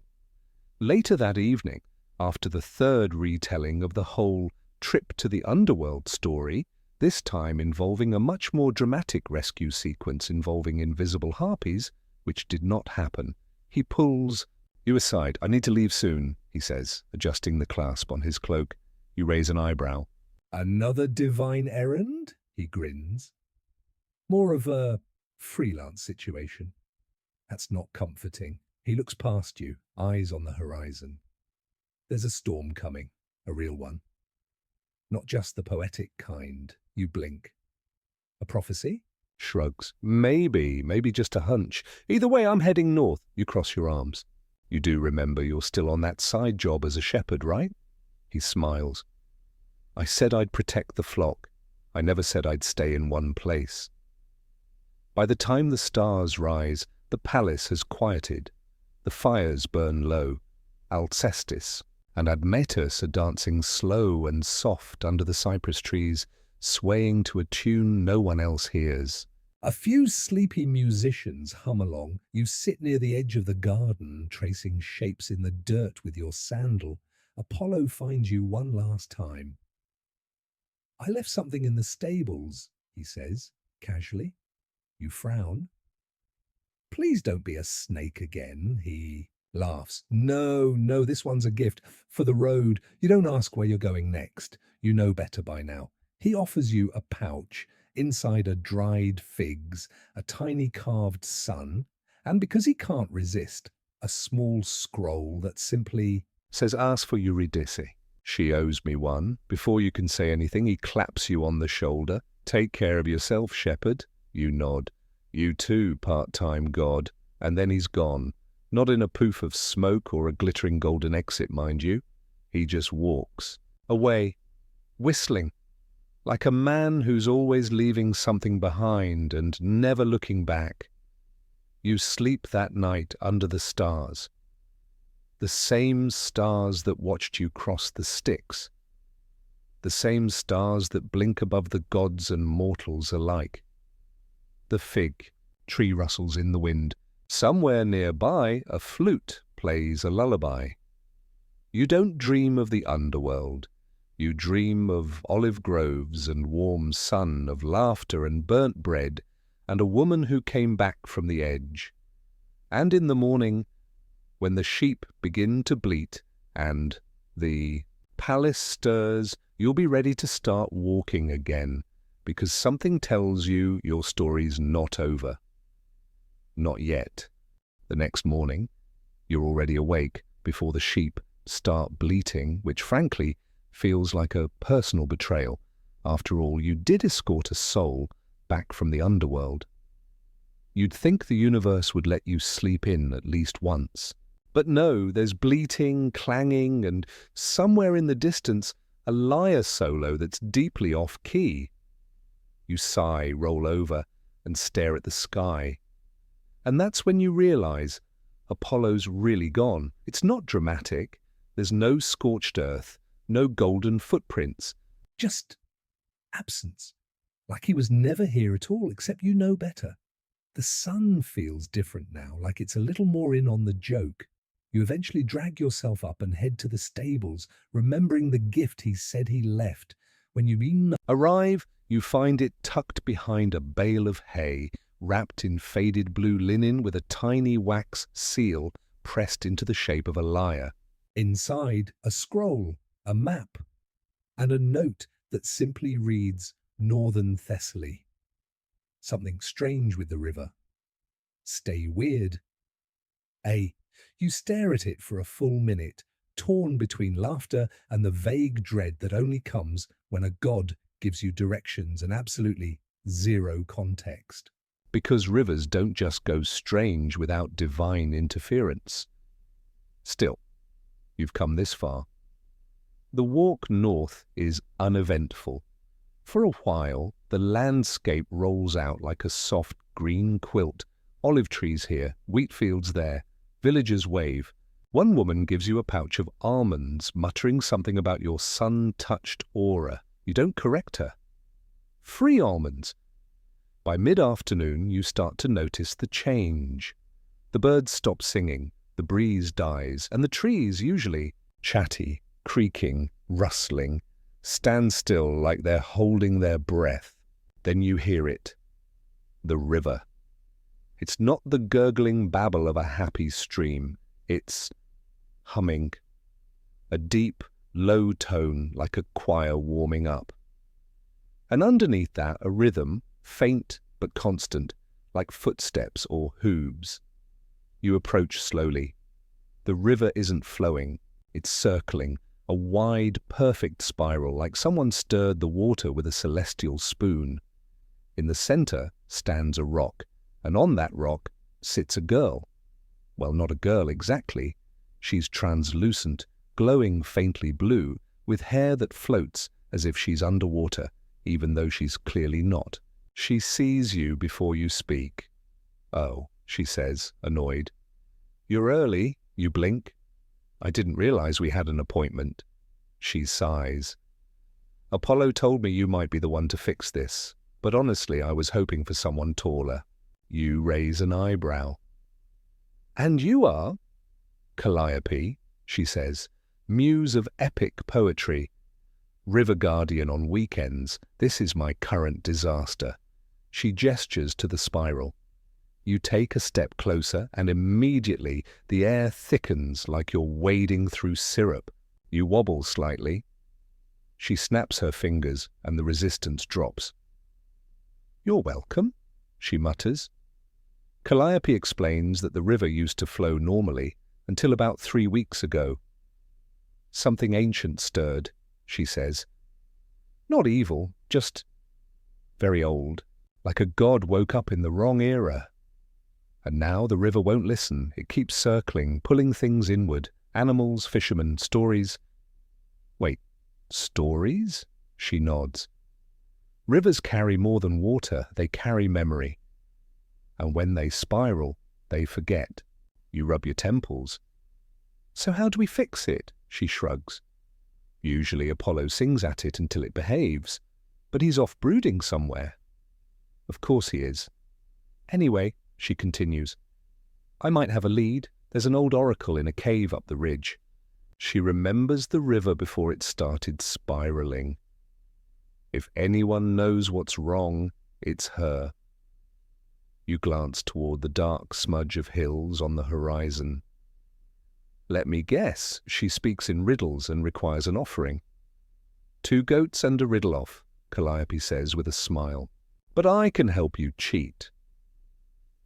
Later that evening, after the 3rd retelling of the whole trip to the underworld story, this time involving a much more dramatic rescue sequence involving invisible harpies, which did not happen, he pulls you aside. I need to leave soon, he says, adjusting the clasp on his cloak. You raise an eyebrow. Another divine errand? He grins. More of a freelance situation. That's not comforting. He looks past you, eyes on the horizon. There's a storm coming, a real one. Not just the poetic kind. You blink. A prophecy? Shrugs. Maybe just a hunch. Either way, I'm heading north. You cross your arms. You do remember you're still on that side job as a shepherd, right? He smiles. I said I'd protect the flock. I never said I'd stay in one place. By the time the stars rise, the palace has quieted. The fires burn low. Alcestis and Admetus are dancing slow and soft under the cypress trees, swaying to a tune no one else hears. A few sleepy musicians hum along. You sit near the edge of the garden, tracing shapes in the dirt with your sandal. Apollo finds you one last time. I left something in the stables, he says, casually. You frown. Please don't be a snake again, he Laughs. No, no, this one's a gift. For the road. You don't ask where you're going next. You know better by now. He offers you a pouch. Inside are dried figs, a tiny carved sun, and because he can't resist, a small scroll that simply Says, ask for Eurydice. She owes me one. Before you can say anything, he claps you on the shoulder. Take care of yourself, shepherd. You nod. You too, part-time god. And then he's gone. Not in a poof of smoke or a glittering golden exit, mind you. He just walks. Away. Whistling. Like a man who's always leaving something behind and never looking back. You sleep that night under the stars. The same stars that watched you cross the Styx. The same stars that blink above the gods and mortals alike. The fig tree rustles in the wind. Somewhere nearby, a flute plays a lullaby. You don't dream of the underworld. You dream of olive groves and warm sun, of laughter and burnt bread, and a woman who came back from the edge. And in the morning, when the sheep begin to bleat and the palace stirs, you'll be ready to start walking again, because something tells you your story's not over. Not yet. The next morning, you're already awake before the sheep start bleating, which frankly feels like a personal betrayal. After all, you did escort a soul back from the underworld. You'd think the universe would let you sleep in at least once. But no, there's bleating, clanging, and somewhere in the distance, a lyre solo that's deeply off-key. You sigh, roll over, and stare at the sky. And that's when you realize Apollo's really gone. It's not dramatic. There's no scorched earth, no golden footprints. just absence. Like he was never here at all, except you know better. The sun feels different now, like it's a little more in on the joke. You eventually drag yourself up and head to the stables, remembering the gift he said he left. When you Arrive, you find it tucked behind a bale of hay, wrapped in faded blue linen with a tiny wax seal pressed into the shape of a lyre. inside, a scroll, a map, and a note that simply reads Northern Thessaly. Something strange with the river. Stay weird. You stare at it for a full minute, torn between laughter and the vague dread that only comes when a god gives you directions and absolutely zero context. Because rivers don't just go strange without divine interference. Still, you've come this far. The walk north is uneventful. For a while, the landscape rolls out like a soft green quilt. Olive trees here, wheat fields there, villagers wave. One woman gives you a pouch of almonds, muttering something about your sun-touched aura. You don't correct her. Free almonds. By mid-afternoon, you start to notice the change. The birds stop singing, the breeze dies, and the trees, usually chatty, creaking, rustling, stand still like they're holding their breath. Then you hear it. The river. It's not the gurgling babble of a happy stream. It's humming. A deep, low tone like a choir warming up. And underneath that, a rhythm, faint but constant, like footsteps or hooves. You approach slowly. The river isn't flowing. It's circling, a wide, perfect spiral, like someone stirred the water with a celestial spoon. In the center stands a rock, and on that rock sits a girl. Well, not a girl exactly. She's translucent, glowing faintly blue, with hair that floats as if she's underwater, even though she's clearly not. She sees you before you speak. "Oh," she says, annoyed. "You're early," you blink. "I didn't realize we had an appointment." She sighs. "Apollo told me you might be the one to fix this, but honestly, I was hoping for someone taller." You raise an eyebrow. "And you are?" "Calliope," she says, "muse of epic poetry. River guardian on weekends. This is my current disaster." She gestures to the spiral. You take a step closer, and immediately the air thickens like you're wading through syrup. You wobble slightly. She snaps her fingers, and the resistance drops. "You're welcome," she mutters. Calliope explains that the river used to flow normally until about 3 weeks ago. "Something ancient stirred," she says. "Not evil, just very old, like a god woke up in the wrong era. And now the river won't listen. It keeps circling, pulling things inward. Animals, fishermen, stories." "Wait, stories?" She nods. "Rivers carry more than water. They carry memory. And when they spiral, they forget." You rub your temples. "So how do we fix it?" She shrugs. "Usually Apollo sings at it until it behaves. But he's off brooding somewhere." "Of course he is. Anyway," she continues, "I might have a lead. There's an old oracle in a cave up the ridge." She remembers the river before it started spiraling. If anyone knows what's wrong, it's her. You glance toward the dark smudge of hills on the horizon. "Let me guess," she speaks in riddles and requires an offering. "2 goats and a riddle off," Calliope says with a smile. "But I can help you cheat."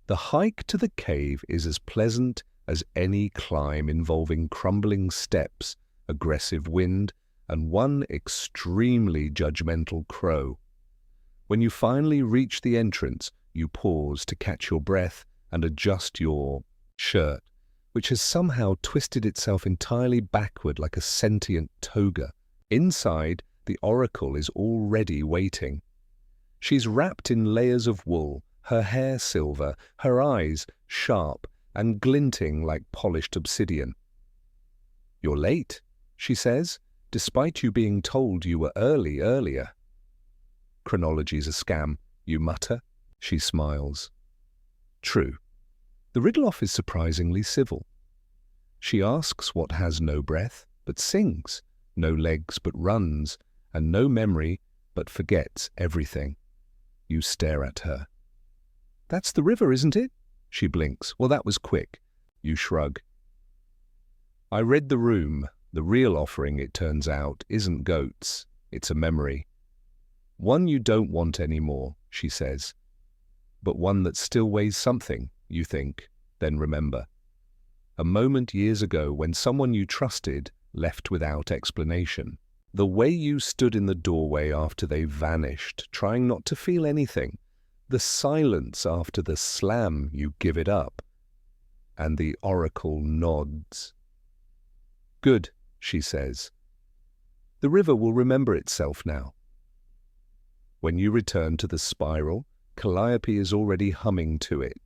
The hike to the cave is as pleasant as any climb involving crumbling steps, aggressive wind, and one extremely judgmental crow. When you finally reach the entrance, you pause to catch your breath and adjust your shirt, which has somehow twisted itself entirely backward like a sentient toga. Inside, the oracle is already waiting. She's wrapped in layers of wool, her hair silver, her eyes sharp and glinting like polished obsidian. "You're late," she says, "despite you being told you were early earlier." "Chronology's a scam," you mutter. She smiles. True. The riddle-off is surprisingly civil. She asks what has no breath, but sings, no legs but runs, and no memory but forgets everything. You stare at her. "That's the river, isn't it?" She blinks. "Well, that was quick." You shrug. "I read the room. The real offering, it turns out, isn't goats. It's a memory. One you don't want anymore," she says. "But one that still weighs something, you think, then remember. A moment years ago when someone you trusted left without explanation. The way you stood in the doorway after they vanished, trying not to feel anything. The silence after the slam, you give it up." And the oracle nods. "Good," she says. "The river will remember itself now." When you return to the spiral, Calliope is already humming to it.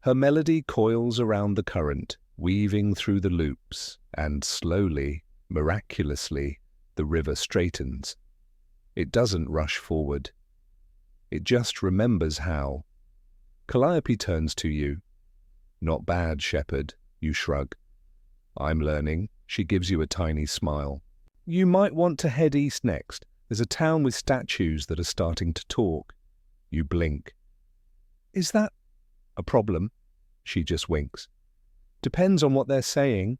Her melody coils around the current, weaving through the loops, and slowly, miraculously, the river straightens. It doesn't rush forward. It just remembers how. Calliope turns to you. "Not bad, shepherd," you shrug. "I'm learning." She gives you a tiny smile. "You might want to head east next. There's a town with statues that are starting to talk." You blink. "Is that a problem?" She just winks. "Depends on what they're saying."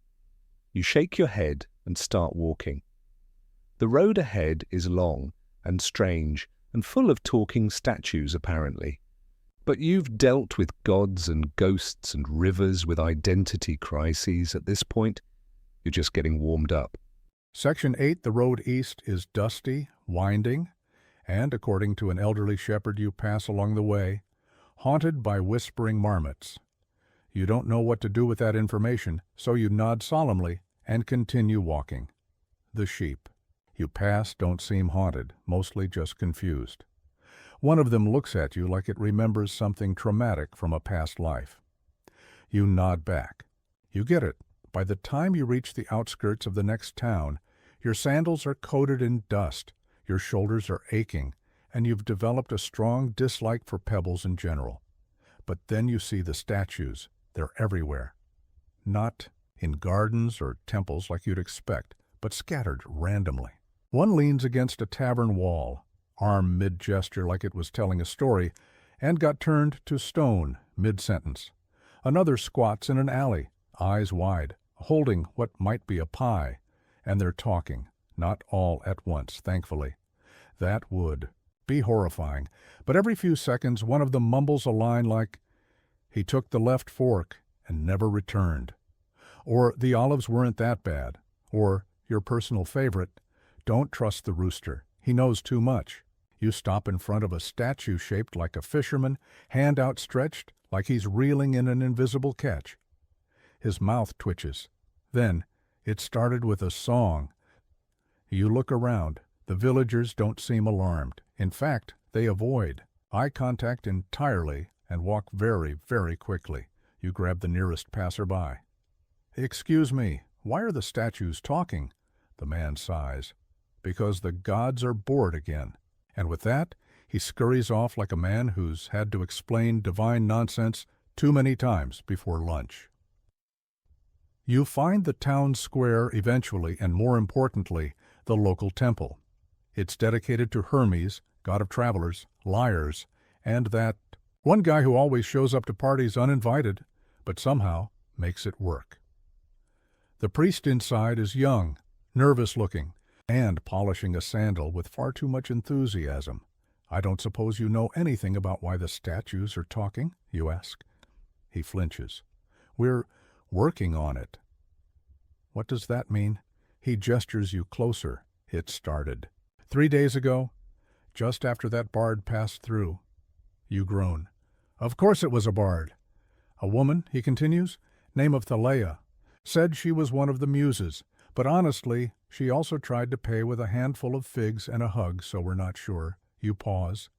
You shake your head and start walking. The road ahead is long and strange and full of talking statues, apparently. But you've dealt with gods and ghosts and rivers with identity crises at this point. You're just getting warmed up. Section 8, the road east, is dusty, winding, and, according to an elderly shepherd you pass along the way, haunted by whispering marmots. You don't know what to do with that information, so you nod solemnly and continue walking. The sheep you pass don't seem haunted, mostly just confused. One of them looks at you like it remembers something traumatic from a past life. You nod back. You get it. By the time you reach the outskirts of the next town, your sandals are coated in dust, your shoulders are aching, and you've developed a strong dislike for pebbles in general. But then you see the statues. They're everywhere. Not in gardens or temples like you'd expect, but scattered randomly. One leans against a tavern wall, arm mid-gesture like it was telling a story, and got turned to stone mid-sentence. Another squats in an alley, eyes wide, holding what might be a pie, and they're talking, not all at once, thankfully. That would be horrifying, but every few seconds one of them mumbles a line like, "He took the left fork and never returned," or "The olives weren't that bad," or your personal favorite, "Don't trust the rooster, he knows too much." You stop in front of a statue shaped like a fisherman, hand outstretched like he's reeling in an invisible catch. His mouth twitches. Then, it started with a song. You look around. The villagers don't seem alarmed. In fact, they avoid eye contact entirely and walk very, very quickly. You grab the nearest passerby. "Excuse me, why are the statues talking?" The man sighs. "Because the gods are bored again." And with that, he scurries off like a man who's had to explain divine nonsense too many times before lunch. You find the town square eventually, and more importantly, the local temple. It's dedicated to Hermes, god of travelers, liars, and that one guy who always shows up to parties uninvited, but somehow makes it work. The priest inside is young, nervous-looking, and polishing a sandal with far too much enthusiasm. "I don't suppose you know anything about why the statues are talking?" you ask. He flinches. "We're working on it." "What does that mean?" He gestures you closer. "It started 3 days ago, just after that bard passed through." You groan. "Of course it was a bard." "A woman," he continues, "name of Thessaly, said she was one of the muses, but honestly, she also tried to pay with a handful of figs and a hug, so we're not sure." You pause.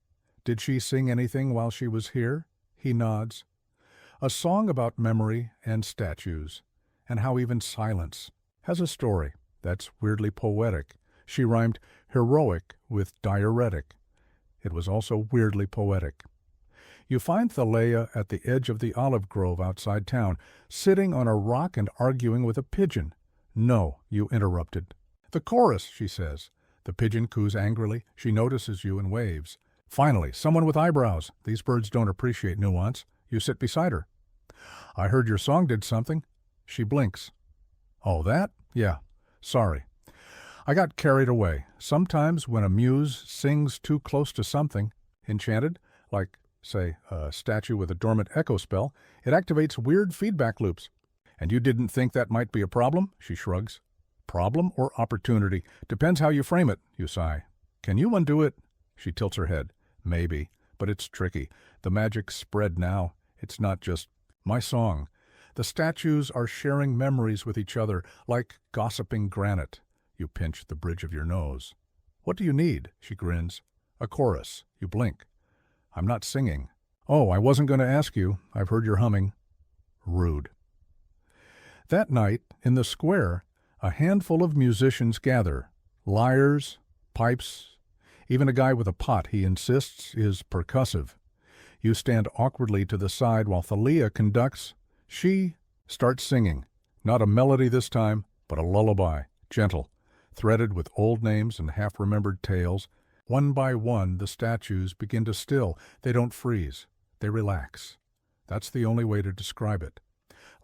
"Did she sing anything while she was here?" He nods. "A song about memory and statues, and how even silence has a story. That's weirdly poetic. She rhymed heroic with diuretic. It was also weirdly poetic." You find Thessaly at the edge of the olive grove outside town, sitting on a rock and arguing with a pigeon. "No," you interrupted. "The chorus," she says. The pigeon coos angrily. She notices you and waves. Finally, someone with eyebrows. These birds don't appreciate nuance. You sit beside her. "I heard your song did something." She blinks. "Oh, that? Yeah. Sorry. I got carried away. Sometimes when a muse sings too close to something enchanted, like, say, a statue with a dormant echo spell, it activates weird feedback loops. And you didn't think that might be a problem?" She shrugs. "Problem or opportunity? Depends how you frame it," you sigh. "Can you undo it?" She tilts her head. "Maybe, but it's tricky. The magic's spread now. It's not just my song. The statues are sharing memories with each other, like gossiping granite." You pinch the bridge of your nose. "What do you need?" She grins. "A chorus." You blink. "I'm not singing." "Oh, I wasn't going to ask you. I've heard your humming." Rude. That night, in the square, a handful of musicians gather. Lyres, pipes, even a guy with a pot he insists is percussive. You stand awkwardly to the side while Thalia conducts. She starts singing. Not a melody this time, but a lullaby, gentle, threaded with old names and half-remembered tales. One by one, the statues begin to still. They don't freeze. They relax. That's the only way to describe it.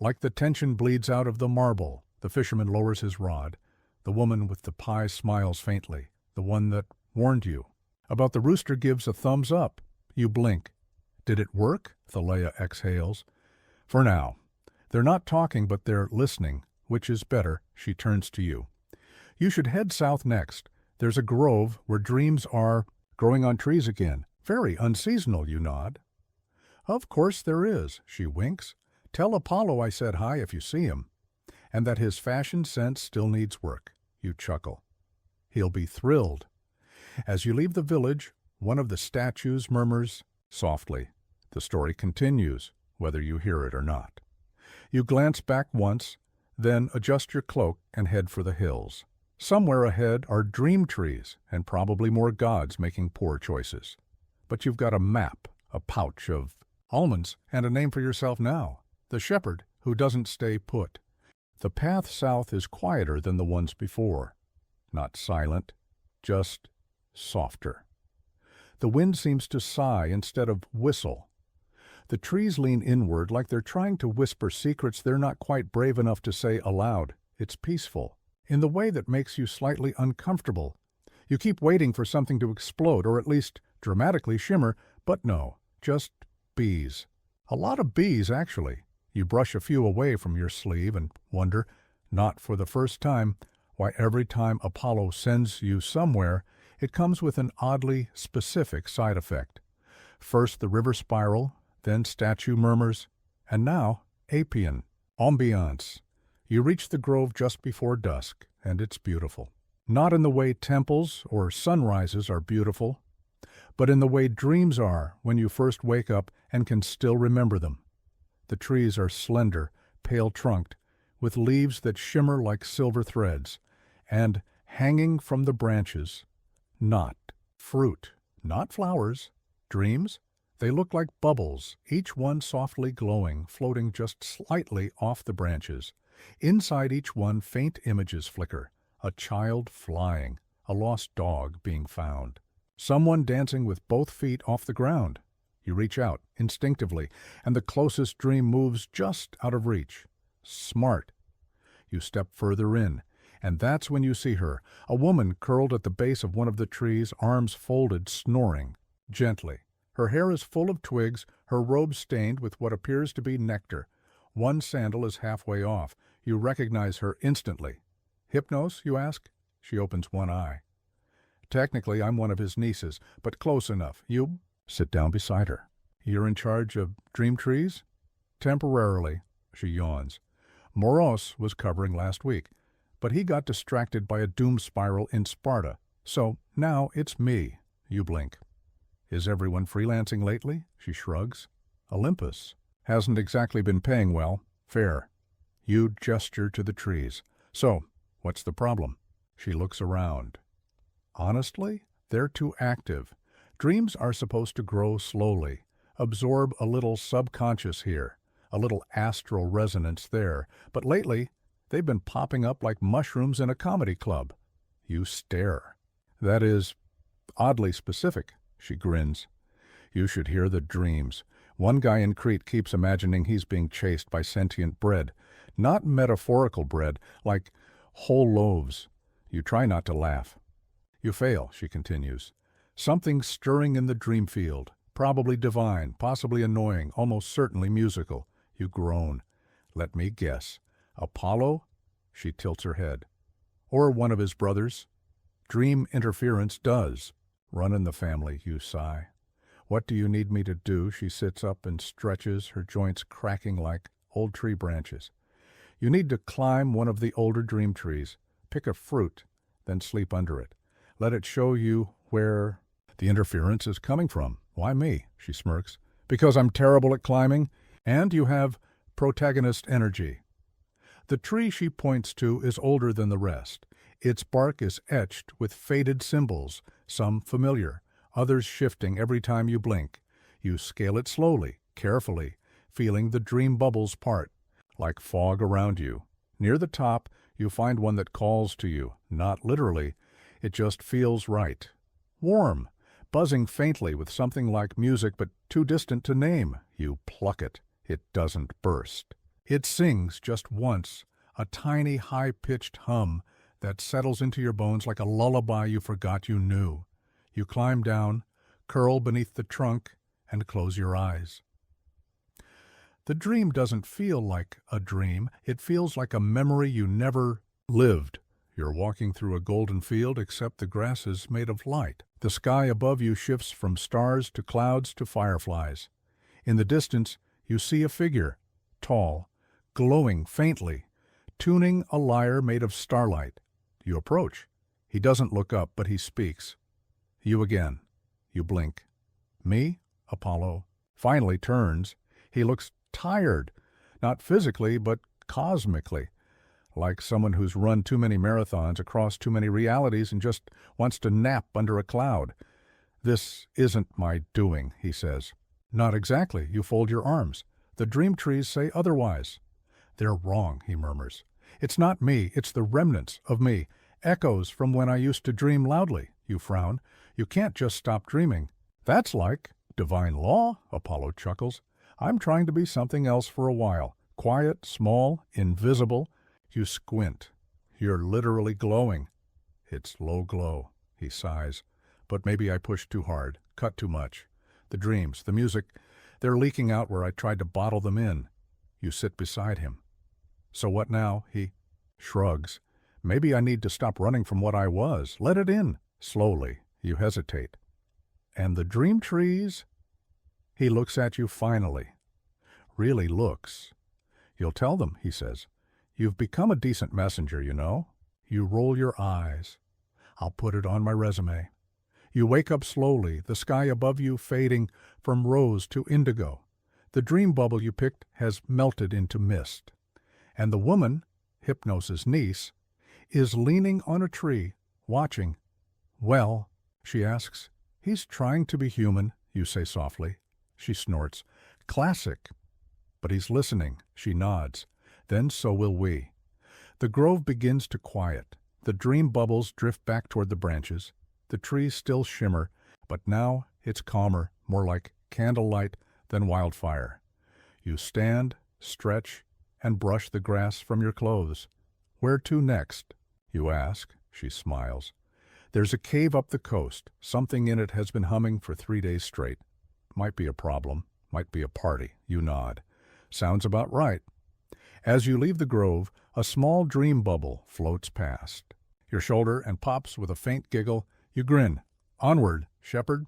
Like the tension bleeds out of the marble, the fisherman lowers his rod. The woman with the pie smiles faintly, the one that warned you. About the rooster gives a thumbs up. You blink. "Did it work?" Thalia exhales. "For now. They're not talking, but they're listening. Which is better?" She turns to you. "You should head south next. There's a grove where dreams are growing on trees again. Very unseasonal," you nod. "Of course there is," she winks. "Tell Apollo I said hi if you see him, and that his fashion sense still needs work." You chuckle. "He'll be thrilled." As you leave the village, one of the statues murmurs softly. The story continues, whether you hear it or not. You glance back once, then adjust your cloak and head for the hills. Somewhere ahead are dream trees and probably more gods making poor choices. But you've got a map, a pouch of almonds, and a name for yourself now. The shepherd who doesn't stay put. The path south is quieter than the ones before. Not silent, just softer. The wind seems to sigh instead of whistle. The trees lean inward like they're trying to whisper secrets they're not quite brave enough to say aloud. It's peaceful, in the way that makes you slightly uncomfortable. You keep waiting for something to explode, or at least dramatically shimmer, but no, just bees. A lot of bees, actually. You brush a few away from your sleeve and wonder, not for the first time, why every time Apollo sends you somewhere, it comes with an oddly specific side effect. First the river spiral, then statue murmurs, and now Apian. Ambiance. You reach the grove just before dusk, and it's beautiful. Not in the way temples or sunrises are beautiful, but in the way dreams are when you first wake up and can still remember them. The trees are slender, pale-trunked, with leaves that shimmer like silver threads, and hanging from the branches, not fruit, not flowers, dreams. They look like bubbles, each one softly glowing, floating just slightly off the branches. Inside each one, faint images flicker. A child flying, a lost dog being found, someone dancing with both feet off the ground. You reach out, instinctively, and the closest dream moves just out of reach. Smart. You step further in, and that's when you see her, a woman curled at the base of one of the trees, arms folded, snoring, gently. Her hair is full of twigs, her robe stained with what appears to be nectar. One sandal is halfway off. You recognize her instantly. Hypnos, you ask? She opens one eye. Technically, I'm one of his nieces, but close enough. You sit down beside her. You're in charge of dream trees? Temporarily, she yawns. Moros was covering last week, but he got distracted by a doom spiral in Sparta. So now it's me. You blink. Is everyone freelancing lately? She shrugs. Olympus hasn't exactly been paying well. Fair. You gesture to the trees. So, what's the problem? She looks around. Honestly, they're too active. Dreams are supposed to grow slowly, absorb a little subconscious here, a little astral resonance there, but lately they've been popping up like mushrooms in a comedy club. You stare. That is oddly specific, she grins. You should hear the dreams. One guy in Crete keeps imagining he's being chased by sentient bread, not metaphorical bread, like whole loaves. You try not to laugh. You fail, she continues. Something stirring in the dream field, probably divine, possibly annoying, almost certainly musical. You groan. Let me guess. Apollo? She tilts her head. Or one of his brothers? Dream interference does run in the family, you sigh. What do you need me to do? She sits up and stretches, her joints cracking like old tree branches. You need to climb one of the older dream trees, pick a fruit, then sleep under it. Let it show you where the interference is coming from. Why me? She smirks. Because I'm terrible at climbing, and you have protagonist energy. The tree she points to is older than the rest. Its bark is etched with faded symbols, some familiar, others shifting every time you blink. You scale it slowly, carefully, feeling the dream bubbles part, like fog around you. Near the top, you find one that calls to you, not literally. It just feels right. Warm, buzzing faintly with something like music but too distant to name. You pluck it. It doesn't burst. It sings just once, a tiny high-pitched hum that settles into your bones like a lullaby you forgot you knew. You climb down, curl beneath the trunk, and close your eyes. The dream doesn't feel like a dream. It feels like a memory you never lived. You're walking through a golden field, except the grass is made of light. The sky above you shifts from stars to clouds to fireflies. In the distance, you see a figure, tall, glowing faintly, tuning a lyre made of starlight. You approach. He doesn't look up, but he speaks. You again. You blink. Me? Apollo. Finally turns. He looks tired, not physically, but cosmically, like someone who's run too many marathons across too many realities and just wants to nap under a cloud. This isn't my doing, he says. Not exactly. You fold your arms. The dream trees say otherwise. They're wrong, he murmurs. It's not me. It's the remnants of me. Echoes from when I used to dream loudly. You frown. You can't just stop dreaming. That's like divine law, Apollo chuckles. I'm trying to be something else for a while. Quiet, small, invisible. You squint. You're literally glowing. It's low glow, he sighs. But maybe I pushed too hard, cut too much. The dreams, the music, they're leaking out where I tried to bottle them in. You sit beside him. So what now? He shrugs. Maybe I need to stop running from what I was. Let it in. Slowly, you hesitate. And the dream trees? He looks at you finally. Really looks. You'll tell them, he says. You've become a decent messenger, you know. You roll your eyes. I'll put it on my resume. You wake up slowly, the sky above you fading from rose to indigo. The dream bubble you picked has melted into mist. And the woman, Hypnos's niece, is leaning on a tree, watching. Well, she asks. He's trying to be human, you say softly. She snorts. Classic. But he's listening, she nods. Then so will we. The grove begins to quiet. The dream bubbles drift back toward the branches. The trees still shimmer, but now it's calmer, more like candlelight than wildfire. You stand, stretch, and brush the grass from your clothes. Where to next? You ask. She smiles. There's a cave up the coast. Something in it has been humming for 3 days straight. Might be a problem. Might be a party. You nod. Sounds about right. As you leave the grove, a small dream bubble floats past your shoulder and pops with a faint giggle. You grin. Onward, shepherd.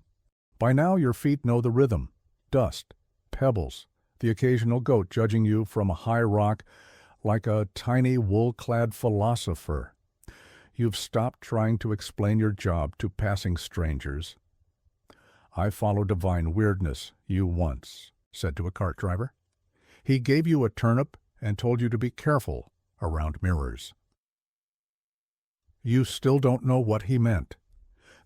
By now your feet know the rhythm. Dust, pebbles, the occasional goat judging you from a high rock like a tiny wool-clad philosopher. You've stopped trying to explain your job to passing strangers. I follow divine weirdness, you once said to a cart driver. He gave you a turnip and told you to be careful around mirrors. You still don't know what he meant.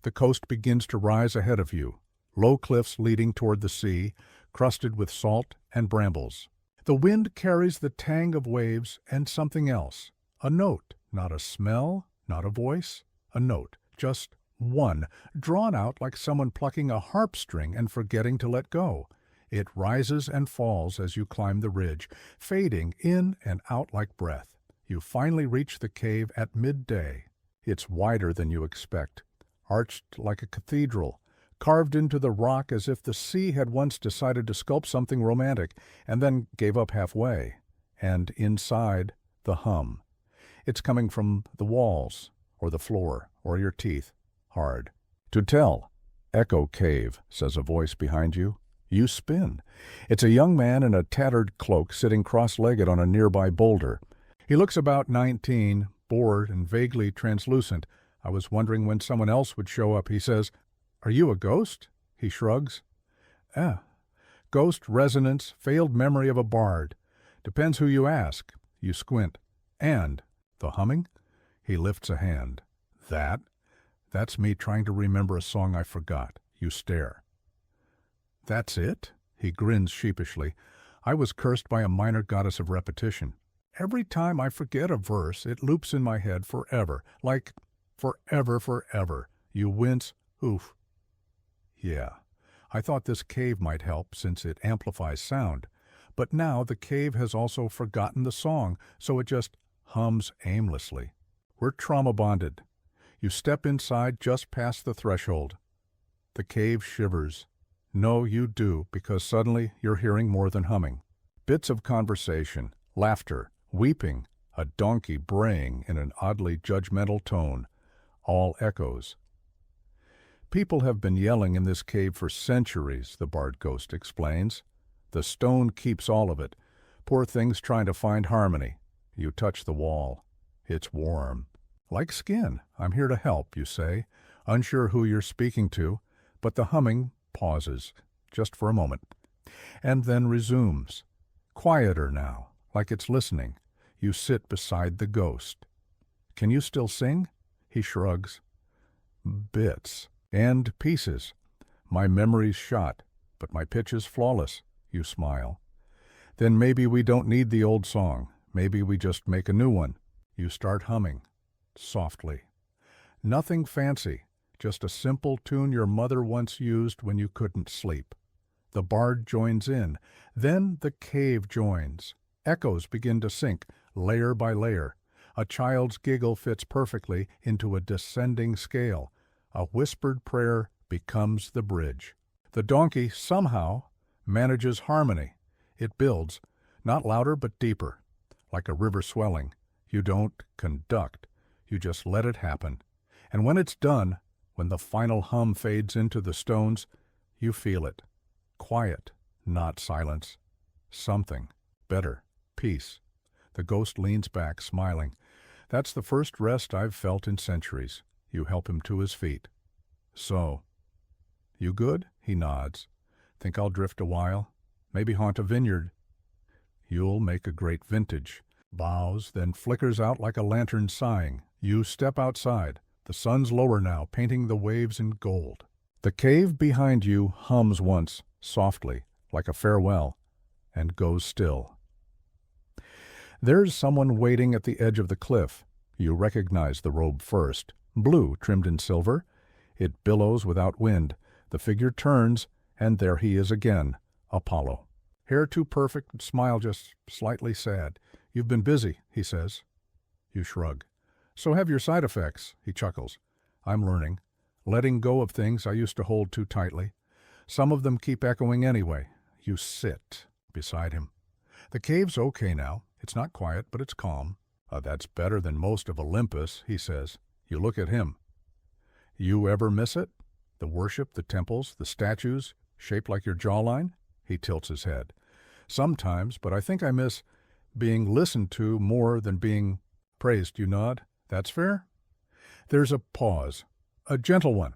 The coast begins to rise ahead of you, low cliffs leading toward the sea, crusted with salt and brambles. The wind carries the tang of waves and something else, a note, not a smell, not a voice, a note, just one, drawn out like someone plucking a harp string and forgetting to let go. It rises and falls as you climb the ridge, fading in and out like breath. You finally reach the cave at midday. It's wider than you expect, arched like a cathedral, carved into the rock as if the sea had once decided to sculpt something romantic and then gave up halfway. And inside, the hum. It's coming from the walls, or the floor, or your teeth. Hard to tell. Echo cave, says a voice behind you. You spin. It's a young man in a tattered cloak sitting cross-legged on a nearby boulder. He looks about 19, bored and vaguely translucent. I was wondering when someone else would show up. He says, Are you a ghost? He shrugs. Ghost, resonance, failed memory of a bard. Depends who you ask. You squint. And the humming? He lifts a hand. That's me trying to remember a song I forgot. You stare. That's it? He grins sheepishly. I was cursed by a minor goddess of repetition. Every time I forget a verse, it loops in my head forever, like forever. You wince. Oof. Yeah, I thought this cave might help since it amplifies sound. But now the cave has also forgotten the song, so it just hums aimlessly. We're trauma-bonded. You step inside just past the threshold. The cave shivers. No, you do, because suddenly you're hearing more than humming. Bits of conversation, laughter, weeping, a donkey braying in an oddly judgmental tone. All echoes. People have been yelling in this cave for centuries, the bard ghost explains. The stone keeps all of it. Poor things trying to find harmony. You touch the wall. It's warm. Like skin. I'm here to help, you say, unsure who you're speaking to, but the humming pauses, just for a moment, and then resumes. Quieter now, like it's listening. You sit beside the ghost. Can you still sing? He shrugs. Bits. And pieces. My memory's shot, but my pitch is flawless. You smile. Then maybe we don't need the old song. Maybe we just make a new one. You start humming. Softly. Nothing fancy, just a simple tune your mother once used when you couldn't sleep. The bard joins in. Then the cave joins. Echoes begin to sink, layer by layer. A child's giggle fits perfectly into a descending scale. A whispered prayer becomes the bridge. The donkey somehow manages harmony. It builds, not louder but deeper, like a river swelling. You don't conduct, you just let it happen. And when it's done, when the final hum fades into the stones, you feel it. Quiet, not silence. Something. Better. Peace. The ghost leans back, smiling. That's the first rest I've felt in centuries. You help him to his feet. So. You good? He nods. Think I'll drift a while? Maybe haunt a vineyard. You'll make a great vintage. Bows, then flickers out like a lantern sighing. You step outside. The sun's lower now, painting the waves in gold. The cave behind you hums once, softly, like a farewell, and goes still. There's someone waiting at the edge of the cliff. You recognize the robe first. Blue, trimmed in silver. It billows without wind. The figure turns, and there he is again, Apollo. Hair too perfect, smile just slightly sad. You've been busy, he says. You shrug. So have your side effects, he chuckles. I'm learning. Letting go of things I used to hold too tightly. Some of them keep echoing anyway. You sit beside him. The cave's okay now. It's not quiet, but it's calm. That's better than most of Olympus, he says. You look at him. You ever miss it? The worship, the temples, the statues, shaped like your jawline? He tilts his head. Sometimes, but I think I miss being listened to more than being praised. You nod. That's fair? There's a pause. A gentle one.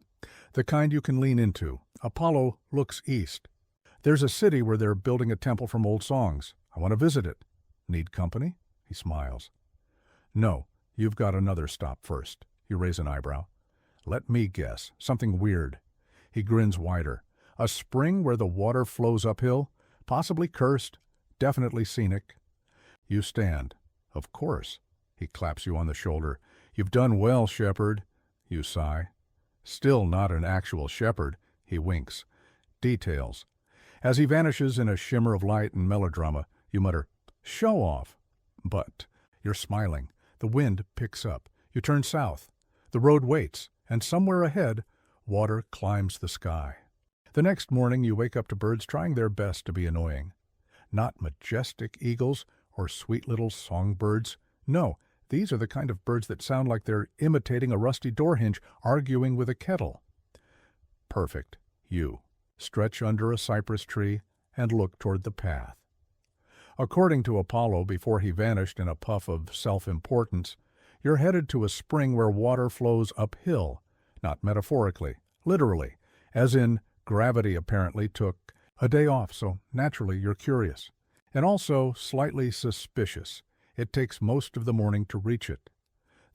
The kind you can lean into. Apollo looks east. There's a city where they're building a temple from old songs. I want to visit it. Need company? He smiles. No, you've got another stop first. You raise an eyebrow. Let me guess. Something weird. He grins wider. A spring where the water flows uphill? Possibly cursed. Definitely scenic. You stand. Of course. He claps you on the shoulder. You've done well, shepherd. You sigh. Still not an actual shepherd. He winks. Details. As he vanishes in a shimmer of light and melodrama, you mutter, show off. But you're smiling. The wind picks up. You turn south. The road waits, and somewhere ahead, water climbs the sky. The next morning you wake up to birds trying their best to be annoying. Not majestic eagles or sweet little songbirds. No, these are the kind of birds that sound like they're imitating a rusty door hinge arguing with a kettle. Perfect. You stretch under a cypress tree and look toward the path. According to Apollo, before he vanished in a puff of self-importance, you're headed to a spring where water flows uphill, not metaphorically, literally, as in gravity apparently took a day off, so naturally you're curious, and also slightly suspicious. It takes most of the morning to reach it.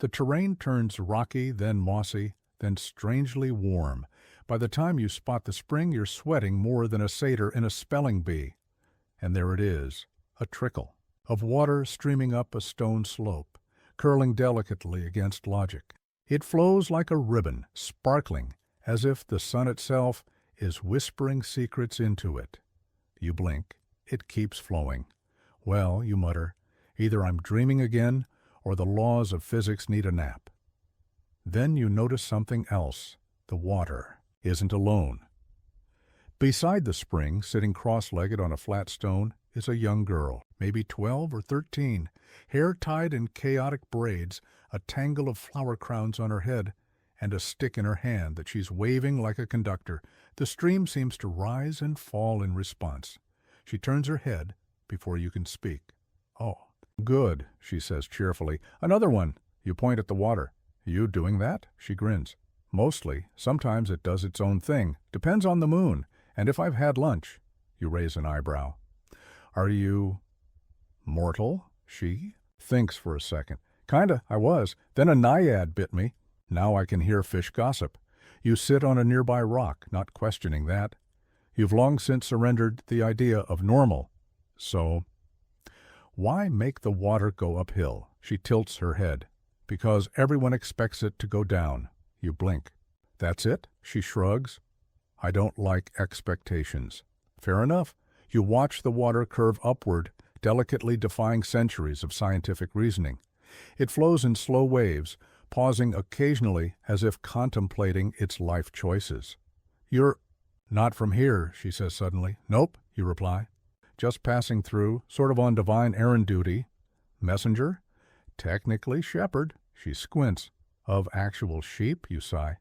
The terrain turns rocky, then mossy, then strangely warm. By the time you spot the spring, you're sweating more than a satyr in a spelling bee. And there it is, a trickle of water streaming up a stone slope, curling delicately against logic. It flows like a ribbon, sparkling, as if the sun itself is whispering secrets into it. You blink. It keeps flowing. Well, you mutter, either I'm dreaming again, or the laws of physics need a nap. Then you notice something else. The water isn't alone. Beside the spring, sitting cross-legged on a flat stone, is a young girl, maybe 12 or 13, hair tied in chaotic braids, a tangle of flower crowns on her head, and a stick in her hand that she's waving like a conductor. The stream seems to rise and fall in response. She turns her head before you can speak. Oh, good, she says cheerfully. Another one. You point at the water. You doing that? She grins. Mostly. Sometimes it does its own thing. Depends on the moon. And if I've had lunch. You raise an eyebrow. Are you mortal? She thinks for a second. Kinda, I was. Then a naiad bit me. Now I can hear fish gossip. You sit on a nearby rock, not questioning that. You've long since surrendered the idea of normal. So, why make the water go uphill? She tilts her head. Because everyone expects it to go down. You blink. That's it? She shrugs. I don't like expectations. Fair enough. You watch the water curve upward, delicately defying centuries of scientific reasoning. It flows in slow waves, pausing occasionally as if contemplating its life choices. You're not from here, she says suddenly. Nope, you reply. Just passing through, sort of on divine errand duty. Messenger? Technically shepherd, she squints. Of actual sheep, you sigh.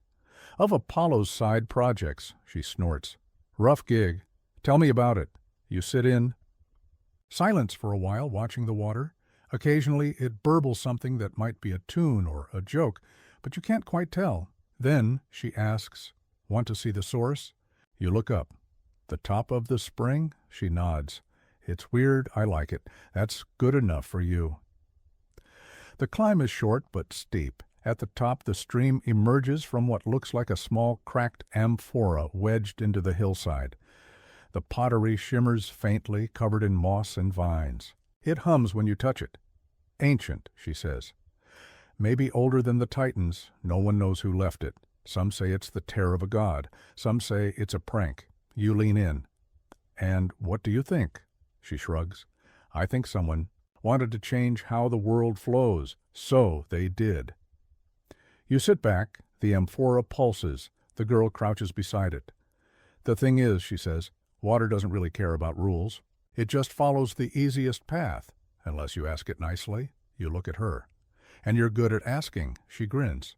Of Apollo's side projects, she snorts. Rough gig. Tell me about it. You sit in. Silence for a while, watching the water. Occasionally it burbles something that might be a tune or a joke, but you can't quite tell. Then she asks, "Want to see the source?" You look up. The top of the spring? She nods. It's weird, I like it. That's good enough for you. The climb is short but steep. At the top, the stream emerges from what looks like a small cracked amphora wedged into the hillside. The pottery shimmers faintly, covered in moss and vines. It hums when you touch it. Ancient, she says. Maybe older than the Titans. No one knows who left it. Some say it's the tear of a god. Some say it's a prank. You lean in. And what do you think? She shrugs. I think someone wanted to change how the world flows. So they did. You sit back. The amphora pulses. The girl crouches beside it. The thing is, she says, water doesn't really care about rules. It just follows the easiest path. Unless you ask it nicely. You look at her. And you're good at asking. She grins.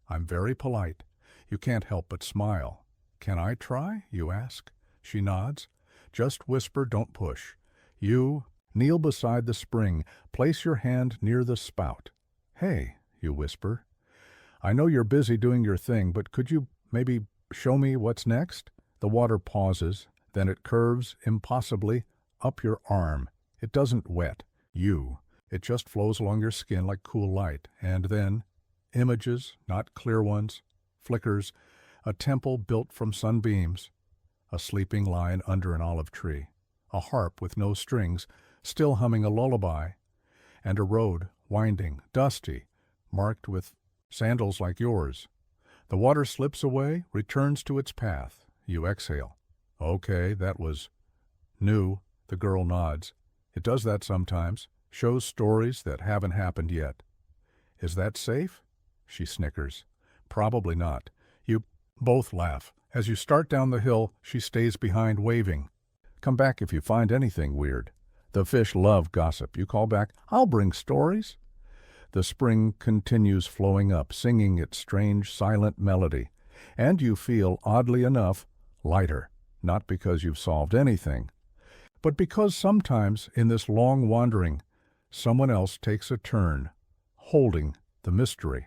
I'm very polite. You can't help but smile. Can I try? You ask. She nods. Just whisper, don't push. You kneel beside the spring. Place your hand near the spout. Hey, you whisper. I know you're busy doing your thing, but could you maybe show me what's next? The water pauses. Then it curves, impossibly, up your arm. It doesn't wet you. It just flows along your skin like cool light. And then, images, not clear ones, flickers, a temple built from sunbeams, a sleeping lion under an olive tree, a harp with no strings, still humming a lullaby, and a road, winding, dusty, marked with sandals like yours. The water slips away, returns to its path. You exhale. Okay, that was new. The girl nods. It does that sometimes. Shows stories that haven't happened yet. Is that safe? She snickers. Probably not. You both laugh. As you start down the hill, she stays behind, waving. Come back if you find anything weird. The fish love gossip. You call back, I'll bring stories. The spring continues flowing up, singing its strange, silent melody. And you feel, oddly enough, lighter. Not because you've solved anything, but because sometimes in this long wandering, someone else takes a turn, holding the mystery.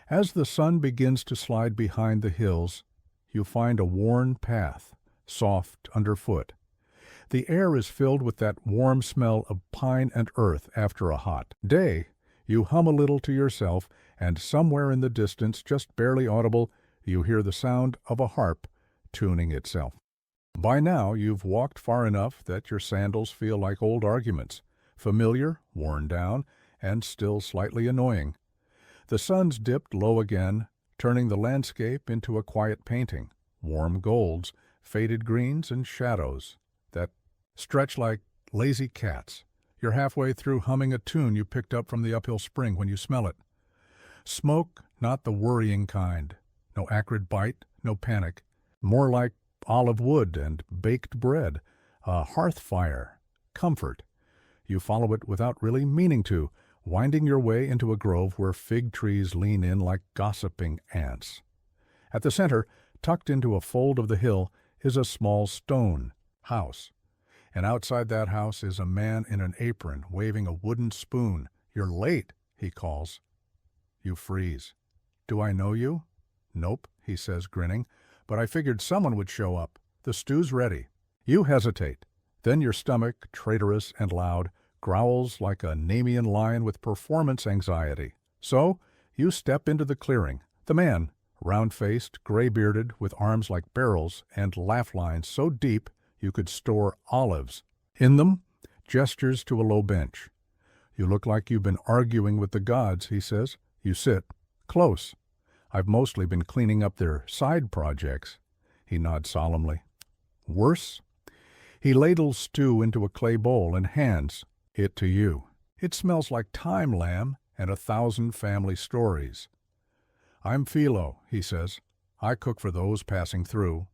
As the sun begins to slide behind the hills, you find a worn path, soft underfoot. The air is filled with that warm smell of pine and earth after a hot day. You hum a little to yourself, and somewhere in the distance, just barely audible, you hear the sound of a harp tuning itself. By now, you've walked far enough that your sandals feel like old arguments, familiar, worn down, and still slightly annoying. The sun's dipped low again, turning the landscape into a quiet painting, warm golds, faded greens, and shadows that stretch like lazy cats. You're halfway through humming a tune you picked up from the uphill spring when you smell it. Smoke, not the worrying kind. No acrid bite, no panic. More like olive wood and baked bread, a hearth fire, comfort. You follow it without really meaning to, winding your way into a grove where fig trees lean in like gossiping ants. At the center, tucked into a fold of the hill, is a small stone house. And outside that house is a man in an apron waving a wooden spoon. You're late, he calls. You freeze. Do I know you? Nope, he says, grinning. But I figured someone would show up. The stew's ready. You hesitate. Then your stomach, traitorous and loud, growls like a Nemean lion with performance anxiety. So you step into the clearing. The man, round-faced, gray-bearded, with arms like barrels and laugh lines so deep you could store olives. In them, gestures to a low bench. You look like you've been arguing with the gods, he says. You sit. Close. I've mostly been cleaning up their side projects. He nods solemnly. Worse? He ladles stew into a clay bowl and hands it to you. It smells like thyme, lamb, and 1,000 family stories. I'm Philo, he says. I cook for those passing through.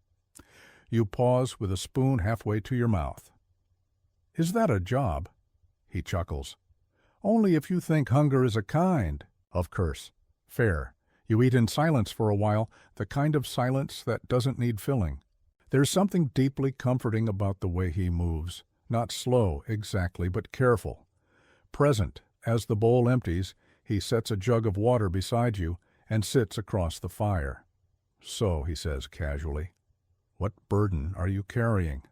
You pause with a spoon halfway to your mouth. Is that a job? He chuckles. Only if you think hunger is a kind of curse. Fair. You eat in silence for a while, the kind of silence that doesn't need filling. There's something deeply comforting about the way he moves. Not slow, exactly, but careful. Present. As the bowl empties, he sets a jug of water beside you and sits across the fire. So, he says casually, what burden are you carrying?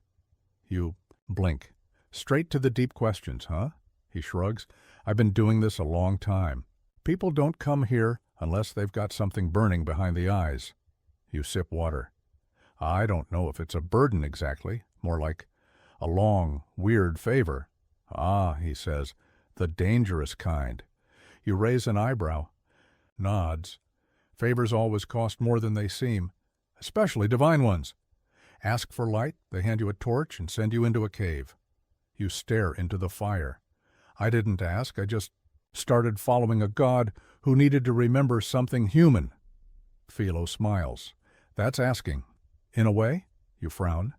You blink. Straight to the deep questions, huh? He shrugs. I've been doing this a long time. People don't come here unless they've got something burning behind the eyes. You sip water. I don't know if it's a burden exactly, more like a long, weird favor. Ah, he says, the dangerous kind. You raise an eyebrow. Nods. Favors always cost more than they seem, especially divine ones. Ask for light, they hand you a torch and send you into a cave. You stare into the fire. I didn't ask, I just started following a god who needed to remember something human. Philo smiles. That's asking. In a way? You frown.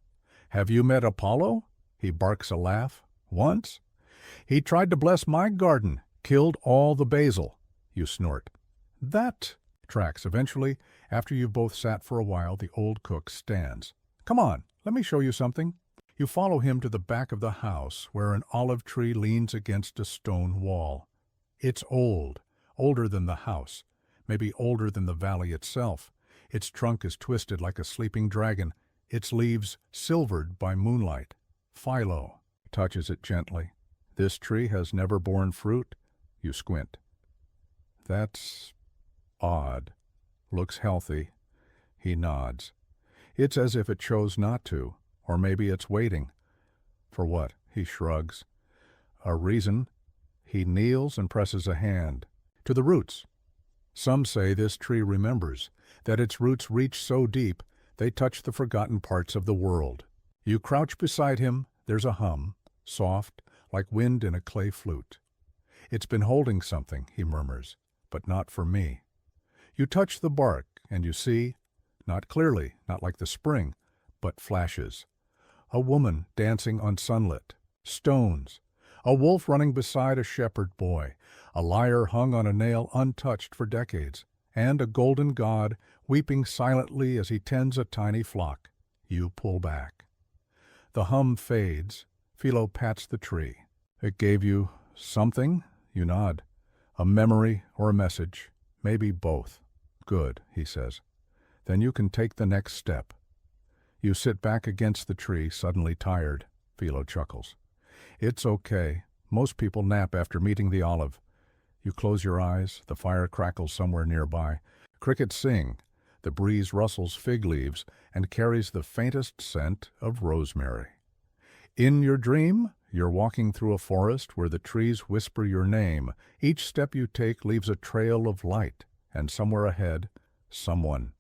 Have you met Apollo? He barks a laugh. Once? He tried to bless my garden, killed all the basil. You snort. That tracks. Eventually, after you've both sat for a while, the old cook stands. Come on, let me show you something. You follow him to the back of the house, where an olive tree leans against a stone wall. It's old, older than the house, maybe older than the valley itself. Its trunk is twisted like a sleeping dragon, its leaves silvered by moonlight. Philo touches it gently. This tree has never borne fruit. You squint. That's odd. Looks healthy. He nods. It's as if it chose not to, or maybe it's waiting. For what? He shrugs. A reason. He kneels and presses a hand. To the roots. Some say this tree remembers, that its roots reach so deep they touch the forgotten parts of the world. You crouch beside him. There's a hum, soft, like wind in a clay flute. It's been holding something, he murmurs, but not for me. You touch the bark, and you see, not clearly, not like the spring, but flashes. A woman dancing on sunlit, stones, a wolf running beside a shepherd boy, a lyre hung on a nail untouched for decades, and a golden god weeping silently as he tends a tiny flock. You pull back. The hum fades. Philo pats the tree. It gave you something? You nod. A memory or a message. Maybe both. Good, he says. Then you can take the next step. You sit back against the tree, suddenly tired. Philo chuckles. It's okay. Most people nap after meeting the olive. You close your eyes. The fire crackles somewhere nearby. Crickets sing. The breeze rustles fig leaves and carries the faintest scent of rosemary. In your dream, you're walking through a forest where the trees whisper your name. Each step you take leaves a trail of light, and somewhere ahead, someone.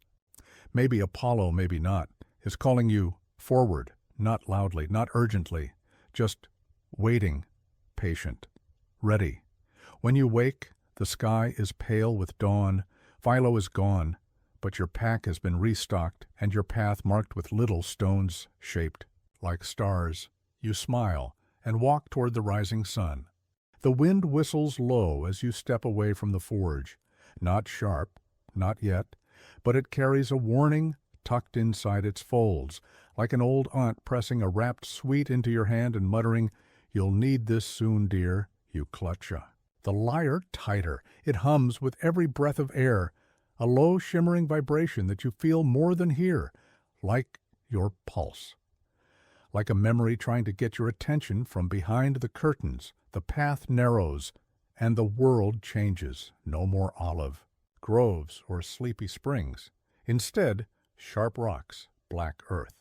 Maybe Apollo, maybe not, is calling you forward, not loudly, not urgently, just waiting, patient, ready. When you wake, the sky is pale with dawn. Philo is gone, but your pack has been restocked and your path marked with little stones shaped like stars. You smile and walk toward the rising sun. The wind whistles low as you step away from the forge. Not sharp, not yet, but it carries a warning tucked inside its folds, like an old aunt pressing a wrapped sweet into your hand and muttering, "You'll need this soon, dear." You clutch the lyre tighter. It hums with every breath of air, a low shimmering vibration that you feel more than hear, like your pulse. Like a memory trying to get your attention from behind the curtains, the path narrows, and the world changes. No more olive, groves, or sleepy springs. Instead, sharp rocks, black earth.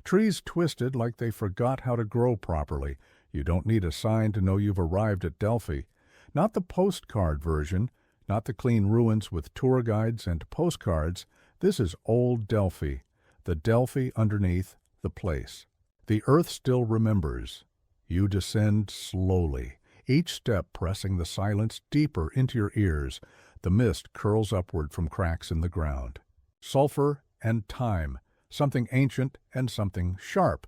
Trees twisted like they forgot how to grow properly. You don't need a sign to know you've arrived at Delphi. Not the postcard version, not the clean ruins with tour guides and postcards. This is old Delphi, the Delphi underneath the place. The earth still remembers. You descend slowly, each step pressing the silence deeper into your ears. The mist curls upward from cracks in the ground. Sulfur and time, something ancient and something sharp.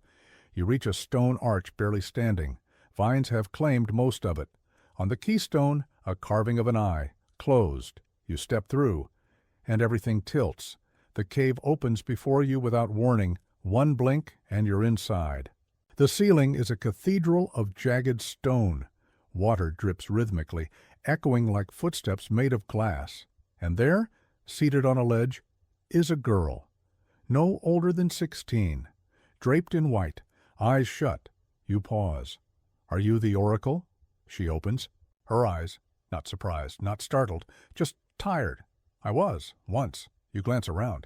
You reach a stone arch barely standing. Vines have claimed most of it. On the keystone, a carving of an eye, closed. You step through, and everything tilts. The cave opens before you without warning. One blink, and you're inside. The ceiling is a cathedral of jagged stone. Water drips rhythmically, echoing like footsteps made of glass. And there, seated on a ledge, is a girl, no older than 16, draped in white, eyes shut. You pause. Are you the oracle? She opens. Her eyes, not surprised, not startled, just tired. I was, once. You glance around.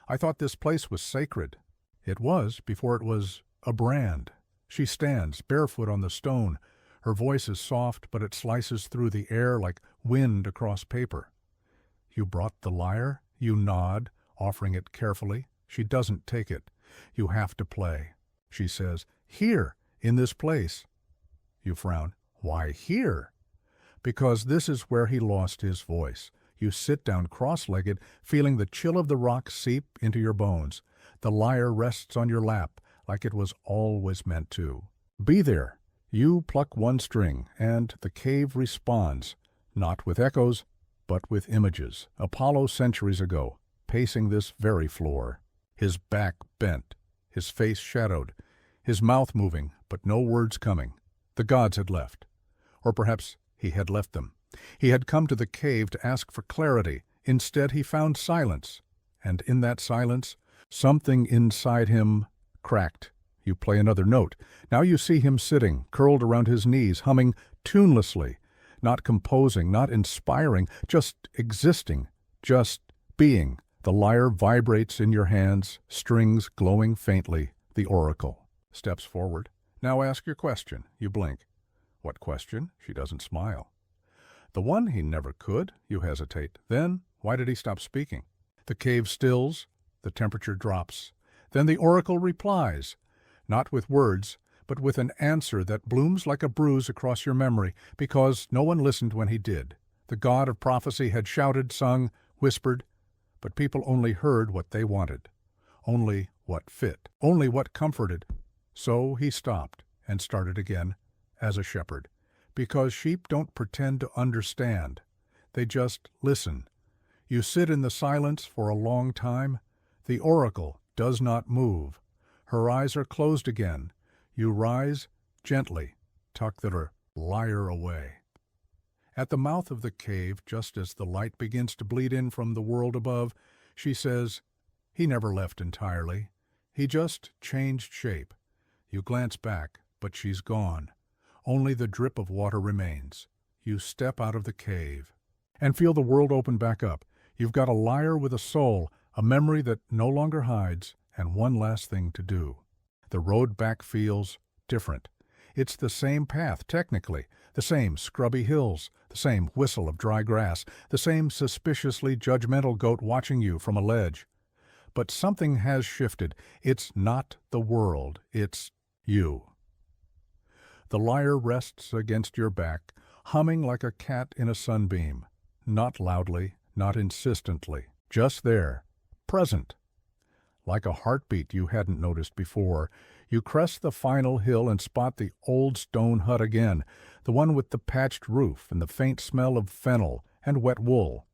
I thought this place was sacred. It was before it was a brand. She stands, barefoot on the stone. Her voice is soft, but it slices through the air like wind across paper. You brought the lyre? You nod, offering it carefully. She doesn't take it. You have to play. She says, "Here, in this place." You frown. Why here? Because this is where he lost his voice. You sit down cross-legged, feeling the chill of the rock seep into your bones. The lyre rests on your lap, like it was always meant to. Be there. You pluck one string, and the cave responds, not with echoes, but with images. Apollo centuries ago, pacing this very floor. His back bent, his face shadowed, his mouth moving, but no words coming. The gods had left. Or perhaps he had left them. He had come to the cave to ask for clarity. Instead, he found silence. And in that silence, something inside him cracked. You play another note. Now you see him sitting, curled around his knees, humming tunelessly, not composing, not inspiring, just existing, just being. The lyre vibrates in your hands, strings glowing faintly. The oracle steps forward. Now ask your question. You blink. What question? She doesn't smile. The one he never could. You hesitate. Then, why did he stop speaking? The cave stills. The temperature drops. Then the oracle replies, not with words, but with an answer that blooms like a bruise across your memory, because no one listened when he did. The god of prophecy had shouted, sung, whispered, but people only heard what they wanted, only what fit, only what comforted. So he stopped and started again as a shepherd, because sheep don't pretend to understand. They just listen. You sit in the silence for a long time. The oracle does not move. Her eyes are closed again. You rise gently, tuck the lyre away. At the mouth of the cave, just as the light begins to bleed in from the world above, she says, "He never left entirely. He just changed shape." You glance back, but she's gone. Only the drip of water remains. You step out of the cave and feel the world open back up. You've got a lyre with a soul, a memory that no longer hides, and one last thing to do. The road back feels different. It's the same path, technically, the same scrubby hills, the same whistle of dry grass, the same suspiciously judgmental goat watching you from a ledge. But something has shifted. It's not the world, it's you. The lyre rests against your back, humming like a cat in a sunbeam. Not loudly, not insistently, just there, present. Like a heartbeat you hadn't noticed before, you crest the final hill and spot the old stone hut again, the one with the patched roof and the faint smell of fennel and wet wool.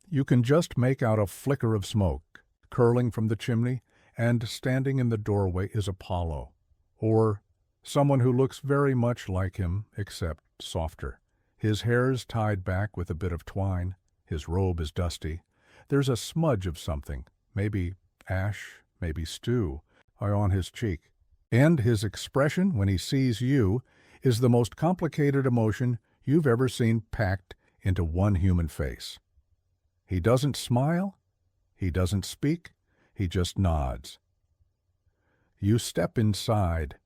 You can just make out a flicker of smoke, curling from the chimney, and standing in the doorway is Apollo, or someone who looks very much like him, except softer. His hair's tied back with a bit of twine. His robe is dusty. There's a smudge of something, maybe ash, maybe stew, on his cheek. And his expression when he sees you is the most complicated emotion you've ever seen packed into one human face. He doesn't smile. He doesn't speak. He just nods. You step inside.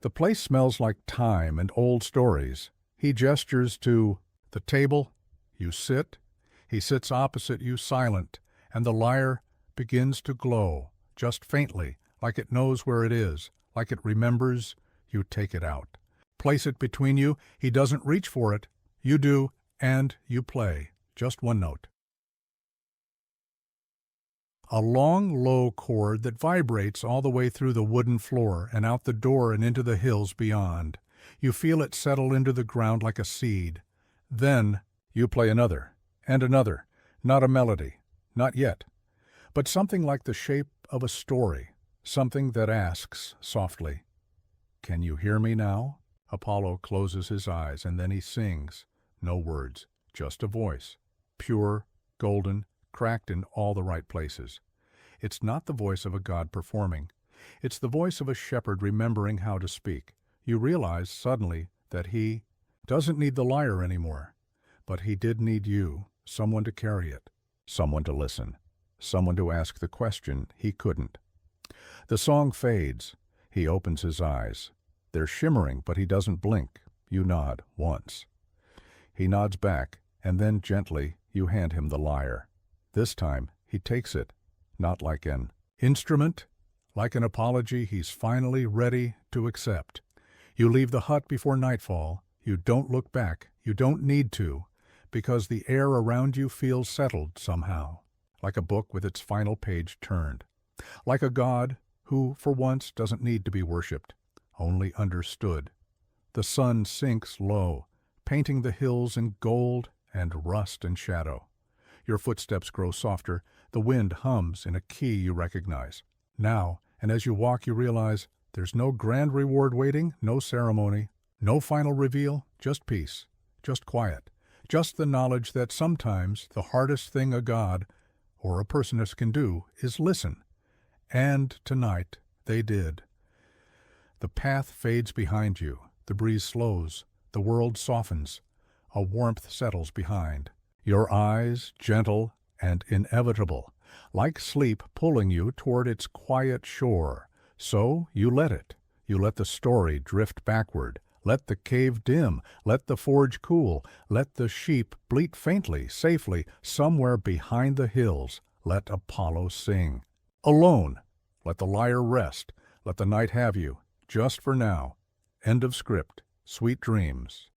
The place smells like time and old stories. He gestures to the table. You sit. He sits opposite you, silent, and the lyre begins to glow, just faintly, like it knows where it is, like it remembers. You take it out. Place it between you. He doesn't reach for it. You do, and you play. Just one note. A long, low chord that vibrates all the way through the wooden floor and out the door and into the hills beyond. You feel it settle into the ground like a seed. Then you play another, and another. Not a melody, not yet, but something like the shape of a story, something that asks softly, "Can you hear me now?" Apollo closes his eyes, and then he sings. No words, just a voice, pure, golden, cracked in all the right places. It's not the voice of a god performing. It's the voice of a shepherd remembering how to speak. You realize suddenly that he doesn't need the lyre anymore, but he did need you, someone to carry it, someone to listen, someone to ask the question he couldn't. The song fades. He opens his eyes. They're shimmering, but he doesn't blink. You nod once. He nods back, and then gently you hand him the lyre. This time he takes it, not like an instrument, like an apology he's finally ready to accept. You leave the hut before nightfall. You don't look back. You don't need to, because the air around you feels settled somehow, like a book with its final page turned, like a god who, for once, doesn't need to be worshipped, only understood. The sun sinks low, painting the hills in gold and rust and shadow. Your footsteps grow softer. The wind hums in a key you recognize. Now, and as you walk, you realize there's no grand reward waiting, no ceremony, no final reveal, just peace, just quiet, just the knowledge that sometimes the hardest thing a god or a personess can do is listen. And tonight they did. The path fades behind you. The breeze slows. The world softens. A warmth settles behind. Your eyes, gentle and inevitable, like sleep pulling you toward its quiet shore. So you let it. You let the story drift backward. Let the cave dim. Let the forge cool. Let the sheep bleat faintly, safely, somewhere behind the hills. Let Apollo sing. Alone. Let the lyre rest. Let the night have you, just for now. End of script. Sweet dreams.